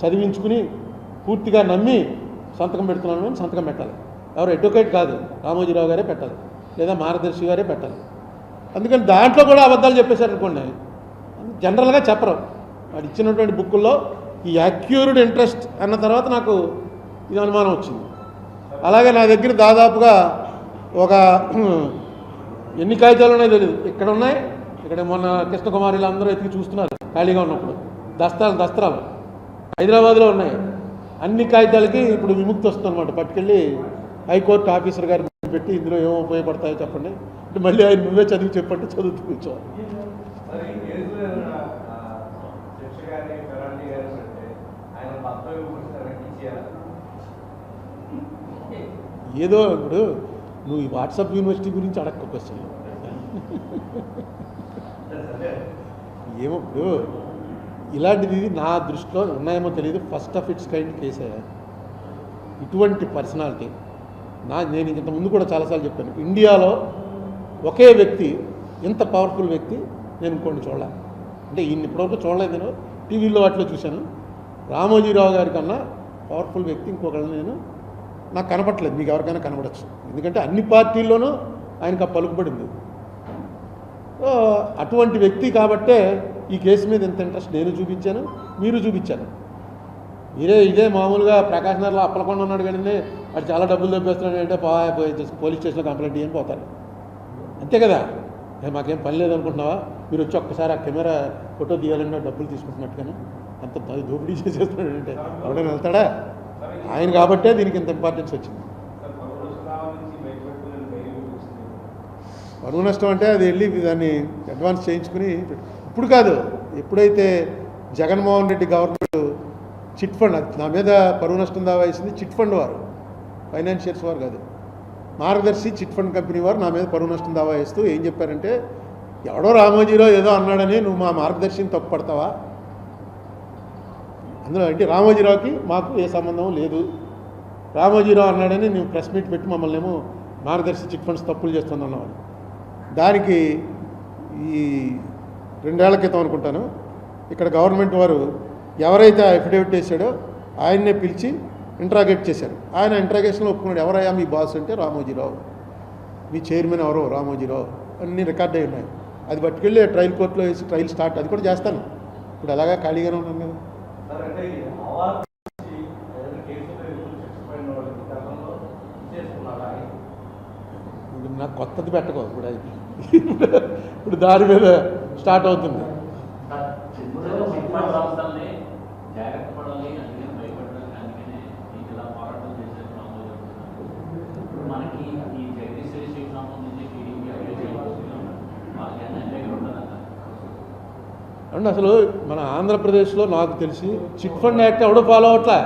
చదివించుకుని పూర్తిగా నమ్మి సంతకం పెడుతున్నాను అని సంతకం పెట్టాలి. ఎవరు అడ్వకేట్ కాదు, రామోజీరావు గారే పెట్టాలి లేదా మార్గదర్శి గారే పెట్టాలి. అందుకని దాంట్లో కూడా అబద్ధాలు చెప్పేశారు అనుకోండి, జనరల్గా చెప్పరు. వాడు ఇచ్చినటువంటి బుక్కుల్లో ఈ అక్యూర్డ్ ఇంట్రెస్ట్ అన్న తర్వాత నాకు ఇది అనుమానం వచ్చింది. అలాగే నా దగ్గర దాదాపుగా ఒక ఎన్ని కాగితాలు ఉన్నాయో తెలియదు, ఇక్కడ ఉన్నాయి, ఇక్కడ మొన్న కృష్ణకుమారిలు అందరూ ఎత్తికి చూస్తున్నారు ఖాళీగా ఉన్నప్పుడు, దస్త్రాలు హైదరాబాద్లో ఉన్నాయి. అన్ని కాగితాలకి ఇప్పుడు విముక్తి వస్తుంది అనమాట. పట్టుకెళ్ళి హైకోర్టు ఆఫీసర్ గారిని పెట్టి ఇందులో ఏమో ఉపయోగపడతాయో చెప్పండి అంటే మళ్ళీ ఆయన నువ్వే చదివి చెప్పండి, చదువుతూ కూర్చోవాలి. ఏదో ఇప్పుడు నువ్వు ఈ వాట్సాప్ యూనివర్సిటీ గురించి అడక్క క్వశ్చన్ ఏమో ఇప్పుడు ఇలాంటిది నా దృష్టిలో ఉన్నాయేమో తెలియదు. ఫస్ట్ ఆఫ్ ఇట్స్ కైండ్ కేసే ఇటువంటి పర్సనాలిటీ. నేను ఇంత ముందు కూడా చాలాసార్లు చెప్పాను, ఇండియాలో ఒకే వ్యక్తి ఇంత పవర్ఫుల్ వ్యక్తి నేను ఇంకోటి చూడలే. అంటే ఈయన ఇప్పటివరకు చూడలేదు, నేను టీవీలో వాటిలో చూశాను. రామోజీరావు గారి కన్నా పవర్ఫుల్ వ్యక్తి ఇంకొకళ్ళు నాకు కనపట్లేదు. మీకు ఎవరికైనా కనపడచ్చు, ఎందుకంటే అన్ని పార్టీల్లోనూ ఆయనకు ఆ పలుకుబడింది. అటువంటి వ్యక్తి కాబట్టే ఈ కేసు మీద ఎంత ఇంట్రెస్ట్ నేను చూపించాను, మీరు చూపించాను. ఇదే మామూలుగా ప్రకాశ్ నగర్లో అప్పలకొండ ఉన్నాడు కానీ వాడు చాలా డబ్బులు దొబ్బేస్తున్నాడు అంటే పోలీస్ స్టేషన్లో కంప్లైంట్ చేయని పోతాడు, అంతే కదా. మాకేం పని లేదనుకుంటున్నావా, మీరు వచ్చి ఒక్కసారి ఆ కెమెరా ఫోటో తీయాలన్నా డబ్బులు తీసుకుంటున్నట్టుగానే అంత దోపిడీ చేసేస్తున్నాడు అంటే ఎవడైనా వెళ్తాడా? ఆయన కాబట్టే దీనికి ఇంత ఇంపార్టెన్స్ వచ్చింది. పరువు నష్టం అంటే అది వెళ్ళి దాన్ని అడ్వాన్స్ చేయించుకుని ఇప్పుడు కాదు, ఎప్పుడైతే Jaganmohan Reddy government chit fund, నా మీద పరువు నష్టం దావా వేసింది చిట్ ఫండ్ వారు, ఫైనాన్షియర్స్ వారు కాదు, మార్గదర్శి చిట్ ఫండ్ కంపెనీ వారు నా మీద పరువు నష్టం దావా వేస్తూ ఏం చెప్పారంటే, ఎవడో రామోజీరావు ఏదో అన్నాడని నువ్వు మా మార్గదర్శిని తప్పుపడతావా? అందులో అంటే రామోజీరావుకి మాకు ఏ సంబంధం లేదు, రామోజీరావు అన్నాడని నువ్వు ప్రెస్ మీట్ పెట్టి మమ్మల్ని ఏమో మార్గదర్శి చిట్ ఫండ్స్ తప్పులు చేస్తున్నావు. దానికి ఈ 2 ఏళ్ల క్రితం అనుకుంటాను ఇక్కడ గవర్నమెంట్ వారు ఎవరైతే అఫిడవిట్ వేసాడో ఆయన్నే పిలిచి ఇంట్రాగేట్ చేశారు. ఆయన ఇంట్రాగేషన్లో ఒప్పుకున్నాడు. ఎవరయ్యా మీ బాస్ అంటే రామోజీరావు, మీ చైర్మన్ ఎవరో రామోజీరావు, అన్నీ రికార్డ్ అయి ఉన్నాయి. అది పట్టుకెళ్ళి ట్రయల్ కోర్టులో వేసి ట్రయల్ స్టార్ట్, అది కూడా చేస్తాను. ఇప్పుడు అలాగా ఖాళీగానే ఉన్నాను కదా. నాకు కొత్తది పెట్టుకో ఇప్పుడు దాని మీద స్టార్ట్ అవుతుంది. అండ్ అసలు మన ఆంధ్రప్రదేశ్లో నాకు తెలిసి చిట్ ఫండ్ యాక్ట్ ఎవడో ఫాలో అవట్లా.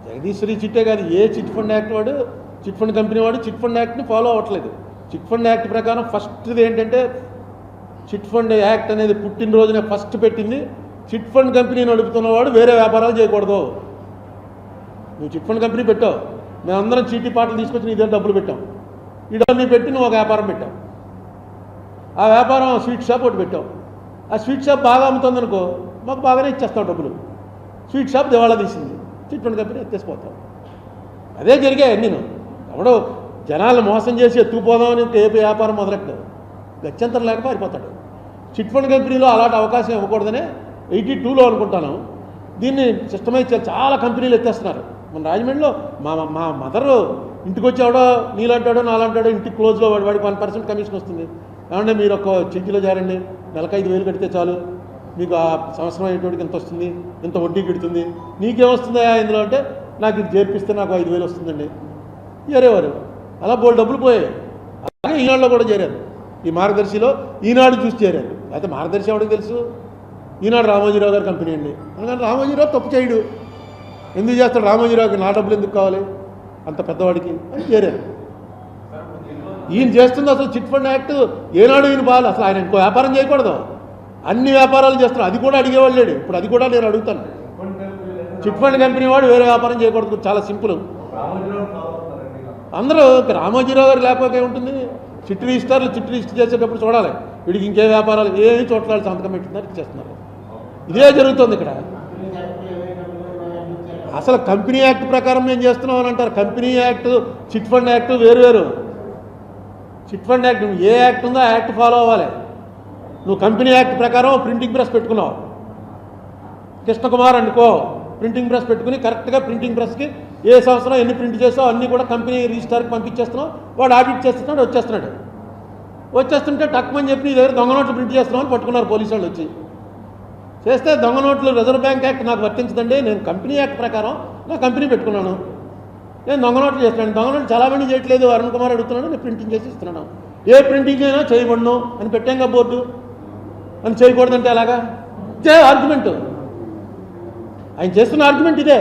జగదీశ్వరి చిట్టే కాదు, ఏ చిట్ ఫండ్ యాక్ట్ వాడు, చిట్ ఫండ్ కంపెనీ వాడు చిట్ ఫండ్ యాక్ట్ని ఫాలో అవ్వట్లేదు. చిట్ ఫండ్ యాక్ట్ ప్రకారం ఫస్ట్ది ఏంటంటే, చిట్ ఫండ్ యాక్ట్ అనేది పుట్టినరోజునే ఫస్ట్ పెట్టింది, చిట్ ఫండ్ కంపెనీ నడుపుతున్నవాడు వేరే వ్యాపారాలు చేయకూడదు. నువ్వు చిట్ ఫండ్ కంపెనీ పెట్టావు, మేమందరం చీటీ పాటలు తీసుకొచ్చి నీ దగ్గర డబ్బులు పెట్టాం, ఈ డబ్బులు పెట్టి నువ్వు ఒక వ్యాపారం పెట్టావు, ఆ వ్యాపారం స్వీట్ షాప్ ఒకటి పెట్టావు, ఆ స్వీట్ షాప్ బాగా అమ్ముతుంది అనుకో, మాకు బాగానే ఇచ్చేస్తావు డబ్బులు. స్వీట్ షాప్ దివాళా తీసింది, చిట్ ఫండ్ కంపెనీ ఎత్తేసిపోతావు. అదే జరిగాయి నేను. ఎవడో జనాలు మోసం చేసి ఎత్తుకుపోదామని ఏ వ్యాపారం మొదలెట్టాడు, గత్యంతరం లేక పారిపోతాడు. చిట్ ఫండ్ కంపెనీలో అలాంటి అవకాశం ఇవ్వకూడదని 82లో అనుకుంటాను దీన్ని సిస్టమైజ్ చేయాలి. చాలా కంపెనీలు ఎత్తేస్తున్నారు. మన రాజమండ్రిలో మా మదరు ఇంటికి వచ్చేవాడో నీలాంటాడో నాలంటాడో ఇంటికి క్లోజ్లో వాడికి 1% కమిషన్ వస్తుంది. ఏమంటే మీరు ఒక చెంకిలో చేరండి, నెలకు 5,000 కడితే చాలు, మీకు ఆ సంవత్సరం అయ్యేటోడికి ఎంత వస్తుంది, ఎంత వడ్డీ కడుతుంది, నీకేమొస్తుందా ఇందులో అంటే, నాకు ఇది చేర్పిస్తే నాకు 5,000 వస్తుందండి. చేరేవారు అలా బోల్ డబ్బులు పోయాయి. అలాగే ఈనాడులో కూడా చేరారు. ఈ మార్గదర్శిలో ఈనాడు చూసి చేరారు. అయితే మార్గదర్శి ఎవరికి తెలుసు, ఈనాడు రామోజీరావు గారి కంపెనీ అండి. అందుకని రామోజీరావు తప్పు చేయడు, ఎందుకు చేస్తాడు, రామోజీరావుకి నా డబ్బులు ఎందుకు కావాలి అంత పెద్దవాడికి అని చేరారు. ఈయన చేస్తుంది అసలు చిట్ ఫండ్ యాక్ట్ ఏనాడు ఈయన బాగా, అసలు ఆయన ఇంకో వ్యాపారం చేయకూడదు, అన్ని వ్యాపారాలు చేస్తున్నారు. అది కూడా అడిగేవాళ్ళు లేడు. ఇప్పుడు అది కూడా నేను అడుగుతాను, చిట్ ఫండ్ కంపెనీ వాడు వేరే వ్యాపారం చేయకూడదు, చాలా సింపుల్. అందరూ రామోజీరావు గారు లేకపోతే ఉంటుంది, చిట్ రిజిస్టర్ చేసేటప్పుడు చూడాలి వీడికి ఇంకే వ్యాపారాలు ఏమి చోట్ల సంతకం పెట్టున్నారు చేస్తున్నారు. ఇదే జరుగుతుంది ఇక్కడ. అసలు కంపెనీ యాక్ట్ ప్రకారం మేము చేస్తున్నాం అని అంటారు. Company act, chit fund act వేరు. చిట్ ఫండ్ యాక్ట్ ఏ యాక్ట్ ఉందో ఆ యాక్ట్ ఫాలో అవ్వాలి. నువ్వు కంపెనీ యాక్ట్ ప్రకారం ప్రింటింగ్ ప్రెస్ పెట్టుకున్నావు, కృష్ణకుమార్ అనుకో, ప్రింటింగ్ ప్రెస్ పెట్టుకుని కరెక్ట్గా ప్రింటింగ్ ప్రెస్కి ఏ సంవత్సరం ఎన్ని ప్రింట్ చేసావు అన్నీ కూడా కంపెనీ రిజిస్టర్కి పంపించేస్తున్నావు. వాడు ఆడిట్ చేస్తున్నాడు, వచ్చేస్తుంటే టక్మని చెప్పి నీ దగ్గర దొంగ నోట్లు ప్రింట్ చేస్తున్నావు అని పట్టుకున్నారు పోలీసు వాళ్ళు వచ్చి. చేస్తే దొంగ నోట్లు రిజర్వ్ బ్యాంక్ యాక్ట్ నాకు వర్తించదండి, నేను కంపెనీ యాక్ట్ ప్రకారం నా కంపెనీ పెట్టుకున్నాను, నేను దొంగ నోట్లు చేస్తున్నాను, దొంగ నోట్లు చాలామంది చేయట్లేదు, అరుణ్ కుమార్ అడుగుతున్నాను, నేను ప్రింటింగ్ చేసి ఇస్తున్నాను, ఏ ప్రింటింగ్ అయినా చేయబడను అని పెట్టాంగా బోర్డు అని చేయకూడదంటే అలాగా ఇదే ఆర్గ్యుమెంట్, ఆయన చేస్తున్న ఆర్గ్యుమెంట్ ఇదే.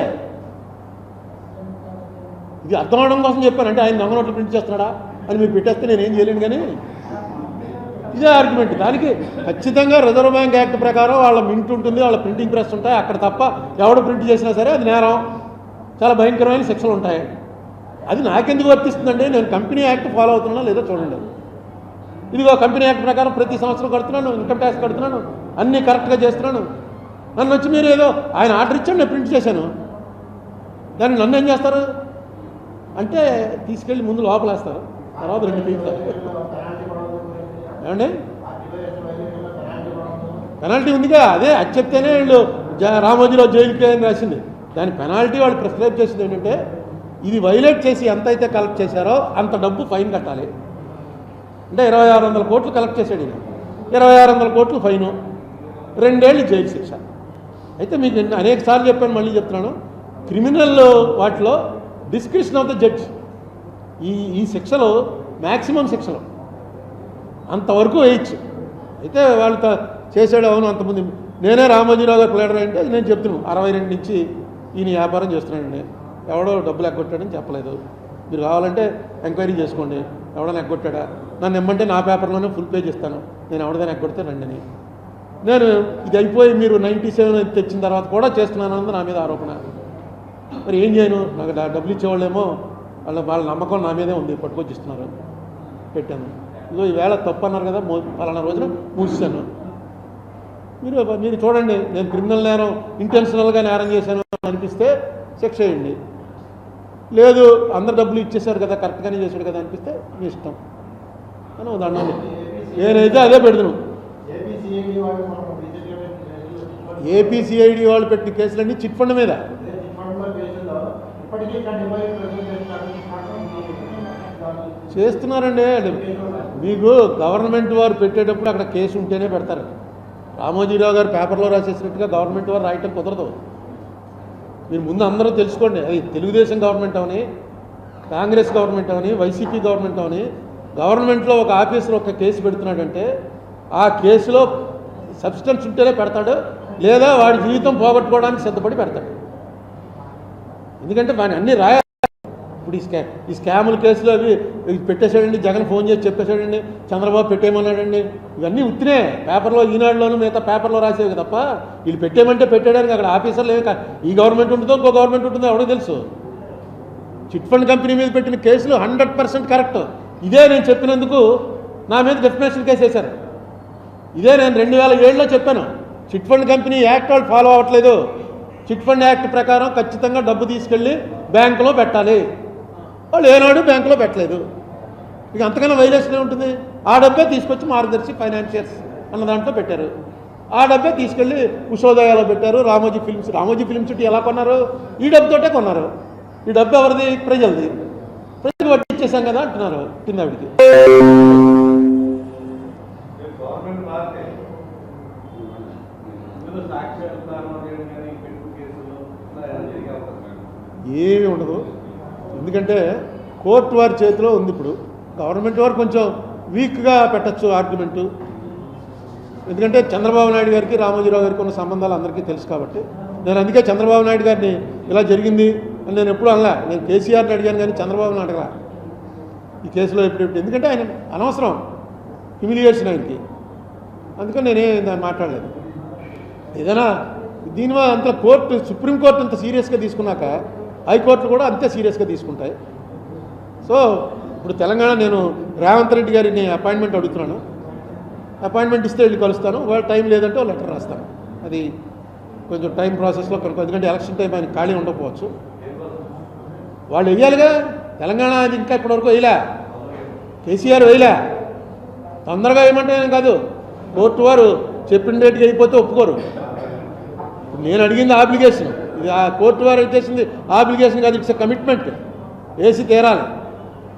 ఇది అర్థం అవడం కోసం చెప్పాను, అంటే ఆయన దొంగ నోట్లు ప్రింట్ చేస్తున్నాడా అని మీరు పెట్టేస్తే నేనేం చేయలేను, కానీ ఇదే ఆర్గ్యుమెంట్. దానికి ఖచ్చితంగా రిజర్వ్ బ్యాంక్ యాక్ట్ ప్రకారం వాళ్ళ మింట్ ఉంటుంది, వాళ్ళ ప్రింటింగ్ ప్రెస్ ఉంటాయి, అక్కడ తప్ప ఎవడు ప్రింట్ చేసినా సరే అది నేరం, చాలా భయంకరమైన శిక్షలు ఉంటాయి. అది నాకెందుకు వర్తిస్తుందండి, నేను కంపెనీ యాక్ట్ ఫాలో అవుతున్నా లేదో చూడండి. ఇదిగో కంపెనీ యాక్ట్ ప్రకారం ప్రతి సంవత్సరం కడుతున్నాను, ఇన్కమ్ ట్యాక్స్ కడుతున్నాను, అన్నీ కరెక్ట్గా చేస్తున్నాను. నన్ను వచ్చి మీరు ఏదో ఆయన ఆర్డర్ ఇచ్చాడు నేను ప్రింట్ చేశాను, దాన్ని నన్ను ఏం చేస్తారు అంటే తీసుకెళ్ళి ముందు లోపలేస్తారు, తర్వాత 2 ఫీట్లు. ఏమండి పెనాల్టీ ఉందిగా, అదే అది చెప్తేనే వీళ్ళు రామోజీరావు జైలుకి అని రాసింది. దాని పెనాల్టీ వాళ్ళు ప్రిస్క్రైబ్ చేసింది ఏంటంటే ఇది వైలేట్ చేసి ఎంత అయితే కలెక్ట్ చేశారో అంత డబ్బు ఫైన్ కట్టాలి. అంటే 2600 కోట్లు కలెక్ట్ చేశాడు ఈయన, 2600 కోట్లు ఫైను, 2 ఏళ్ళు జైలు శిక్ష. అయితే మీకు అనేక సార్లు చెప్పాను, మళ్ళీ చెప్తున్నాను, క్రిమినల్ వాటిలో డిస్క్రిప్షన్ ఆఫ్ ద జడ్జ్ ఈ శిక్షలు మ్యాక్సిమం శిక్షలు అంతవరకు వేయచ్చు. అయితే వాళ్ళు చేసాడు, అవును అంతమంది నేనే రామోజీరావు గారు ప్లేడర్ అంటే నేను చెప్తున్నాను 62 నుంచి ఈయన వ్యాపారం చేస్తున్నానండి, ఎవడో డబ్బులు ఎగ్గొట్టాడని చెప్పలేదు, మీరు కావాలంటే ఎంక్వైరీ చేసుకోండి, ఎవడన్నా ఎగ్గొట్టాడా, నన్ను ఇమ్మంటే నా పేపర్లోనే ఫుల్ పేజ్ ఇస్తాను, నేను ఎవడదైనా ఎగ్గొడితే రండి అని. నేను ఇది అయిపోయి మీరు 97 తెచ్చిన తర్వాత కూడా చేస్తున్నానన్నది నా మీద ఆరోపణ. మరి ఏం చేయను, నాకు డబ్బులు ఇచ్చేవాళ్ళేమో వాళ్ళ నమ్మకం నా మీదే ఉంది, పట్టుకొచ్చి ఇస్తున్నారు, పెట్టాను. ఇదో ఈవేళ తప్పు అన్నారు కదా, పలానా రోజున మూసాను. మీరు చూడండి, నేను క్రిమినల్ నేరం ఇంటెన్షనల్గా నేరం చేశాను అనిపిస్తే శిక్ష వేయండి, లేదు అందరు డబ్బులు ఇచ్చేశారు కదా కరెక్ట్గానే చేశాడు కదా అనిపిస్తే మీ ఇష్టం అని దండం. నేనైతే అదే పెడుతున్నాను. ఏపీసీఐడి వాళ్ళు పెట్టిన కేసులన్నీ చిట్ ఫండ్ మీద. చేస్తున్నారండి, మీకు గవర్నమెంట్ వారు పెట్టేటప్పుడు అక్కడ కేసు ఉంటేనే పెడతారు. రామోజీరావు గారు పేపర్లో రాసేసినట్టుగా గవర్నమెంట్ వారు రాయటం కుదరదు. మీరు ముందు అందరూ తెలుసుకోండి, అది తెలుగుదేశం గవర్నమెంట్ అవని, కాంగ్రెస్ గవర్నమెంట్ అవని, వైసీపీ గవర్నమెంట్ అవని, గవర్నమెంట్లో ఒక ఆఫీసర్ ఒక కేసు పెడుతున్నాడంటే ఆ కేసులో సబ్స్టెన్స్ ఉంటేనే పెడతాడు, లేదా వాడి జీవితం పోగొట్టుకోవడానికి సిద్ధపడి పెడతాడు. ఎందుకంటే వాడిని అన్నీ రాయాలి. ఇప్పుడు ఈ స్కాముల కేసులు అవి పెట్టేశాడండి, జగన్ ఫోన్ చేసి చెప్పేశాడండి, చంద్రబాబు పెట్టేయమన్నాడండి, ఇవన్నీ ఉత్తినే పేపర్లో, ఈనాడులోనూ మిగతా పేపర్లో రాసేవి తప్ప వీళ్ళు పెట్టేయమంటే పెట్టేయడానికి అక్కడ ఆఫీసర్లు ఏమి ఈ గవర్నమెంట్ ఉంటుందో ఇంకో గవర్నమెంట్ ఉంటుందో ఎవడో తెలుసు. చిట్ ఫండ్ కంపెనీ మీద పెట్టిన కేసులు 100% కరెక్ట్. ఇదే నేను చెప్పినందుకు నా మీద డెఫినేషన్ కేసు వేశారు. ఇదే నేను 2007లో చెప్పాను, చిట్ ఫండ్ కంపెనీ యాక్ట్ వాళ్ళు ఫాలో అవ్వట్లేదు, చిట్ ఫండ్ యాక్ట్ ప్రకారం ఖచ్చితంగా డబ్బు తీసుకెళ్ళి బ్యాంకులో పెట్టాలి, వాళ్ళు ఏనాడు బ్యాంకులో పెట్టలేదు, ఇక అంతకన్నా వైలేషన్ ఉంటుంది. ఆ డబ్బే తీసుకొచ్చి మార్గదర్శి ఫైనాన్షియర్స్ అన్న దాంట్లో పెట్టారు, ఆ డబ్బే తీసుకెళ్ళి ఉషోదయాలో పెట్టారు. రామోజీ ఫిల్మ్ సిటీ ఎలా కొన్నారు, ఈ డబ్బుతోటే కొన్నారు. ఈ డబ్బు ఎవరిది, ప్రజలది, ప్రజలు వడ్డీ ఇచ్చేసాం కదా అంటున్నారు కింద ఆవిడికి. ఏమీ ఉండదు, ఎందుకంటే కోర్టు వారి చేతిలో ఉంది. ఇప్పుడు గవర్నమెంట్ వారు కొంచెం వీక్గా పెట్టచ్చు ఆర్గ్యుమెంటు, ఎందుకంటే చంద్రబాబు నాయుడు గారికి రామోజీరావు గారికి ఉన్న సంబంధాలు అందరికీ తెలుసు కాబట్టి. నేను అందుకే చంద్రబాబు నాయుడు గారిని ఇలా జరిగింది అని నేను ఎప్పుడు అనలా, నేను కేసీఆర్ని అడిగాను కానీ చంద్రబాబుని అడగలా ఈ కేసులో ఎప్పుడు, ఎందుకంటే ఆయన అనవసరం హ్యూమిలియేషన్ ఆయనకి, అందుకని నేనే మాట్లాడలేదు. ఏదైనా దీనివల్ల అంత సుప్రీంకోర్టు అంత సీరియస్గా తీసుకున్నాక హైకోర్టులు కూడా అంతే సీరియస్గా తీసుకుంటాయి. సో ఇప్పుడు తెలంగాణ నేను రేవంత్ రెడ్డి గారిని అపాయింట్మెంట్ అడుగుతున్నాను, అపాయింట్మెంట్ ఇస్తే వెళ్ళి కలుస్తాను, వాళ్ళ టైం లేదంటే వాళ్ళు లెటర్ రాస్తాను. అది కొంచెం టైం ప్రాసెస్లో కనుక, ఎందుకంటే ఎలక్షన్ టైం ఆయన ఖాళీ ఉండకపోవచ్చు, వాళ్ళు వెయ్యాలిగా. తెలంగాణ అది ఇంకా ఇప్పటివరకు వేయలే, కేసీఆర్ వేయలే, తొందరగా వేయమంటే ఏం కాదు, కోర్టు వారు చెప్పిన రేటుకి అయిపోతే ఒప్పుకోరు. నేను అడిగింది ఆబ్లిగేషన్, ఇది ఆ కోర్టు వారు ఇచ్చేసింది ఆబ్లిగేషన్ కాదు, ఇట్స్ ఎ కమిట్మెంట్, వేసి తీరాలి.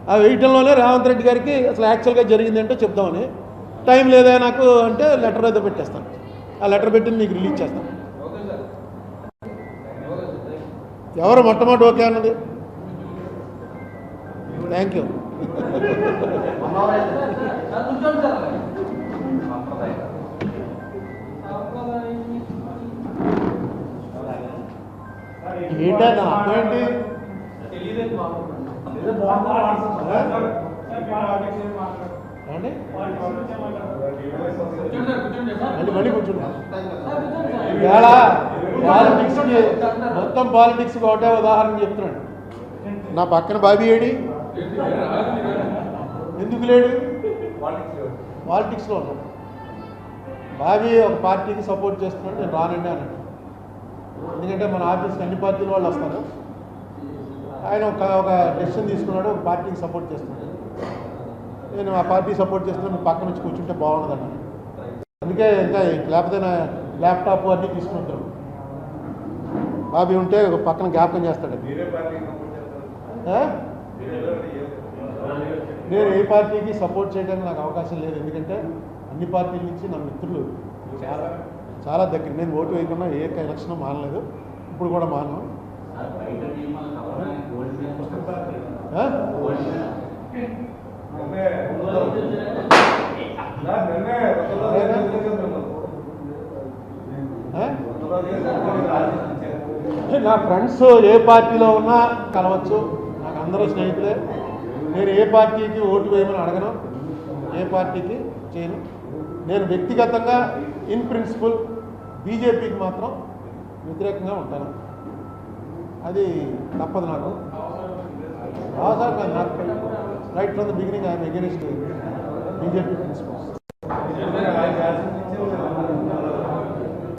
ఆ వేయటంలోనే రేవంత్ రెడ్డి గారికి అసలు యాక్చువల్గా జరిగింది అంటే చెప్దామని, టైం లేదా నాకు అంటే లెటర్ అయితే పెట్టేస్తాను. ఆ లెటర్ పెట్టి మీకు రిలీజ్ చేస్తాం. ఎవరు మొట్టమొదటి ఓకే అన్నది? Thank you. ఏంటా నా అర్థమేంటి? అండి మళ్ళీ కూర్చున్నా. ఇవాళ పాలిటిక్స్కి మొత్తం పాలిటిక్స్కి ఒకటే ఉదాహరణ చెప్తున్నాడు. నా పక్కన బాబీ ఏడి ఎందుకు లేడు? పాలిటిక్స్లో ఉన్నాడు. బాబీ ఒక పార్టీకి సపోర్ట్ చేస్తున్నాడు, నేను రానండి అన్నాడు. ఎందుకంటే మన ఆఫీస్కి అన్ని పార్టీల వాళ్ళు వస్తారు. ఆయన ఒక డెసిషన్ తీసుకున్నాడు, ఒక పార్టీకి సపోర్ట్ చేస్తున్నాడు. నేను ఆ పార్టీ సపోర్ట్ చేస్తున్నాను, పక్కన వచ్చి కూర్చుంటే బాగుండదు అన్నాడు. అందుకే ఇంకా లేకపోతే నా ల్యాప్టాప్ అన్నీ తీసుకుంటాడు. బాబీ ఉంటే ఒక పక్కన జ్ఞాపకం చేస్తాడు. నేను ఏ పార్టీకి సపోర్ట్ చేయడానికి నాకు అవకాశం లేదు. ఎందుకంటే అన్ని పార్టీల నుంచి నా మిత్రులు చాలా చాలా దగ్గర. నేను ఓటు వేయకుండా ఏ ఎలక్షన్ మానలేదు, ఇప్పుడు కూడా మానను. నా ఫ్రెండ్స్ ఏ పార్టీలో ఉన్నా కలవచ్చు, నాకు అందరూ స్నేహితులే. నేను ఏ పార్టీకి ఓటు వేయమని అడగను, ఏ పార్టీకి చేయను. నేను వ్యక్తిగతంగా ఇన్ ప్రిన్సిపల్ బీజేపీకి మాత్రం వ్యతిరేకంగా ఉంటాను. అది తప్పదు నాకు. నాకు right from the beginning I'm against BJP principles.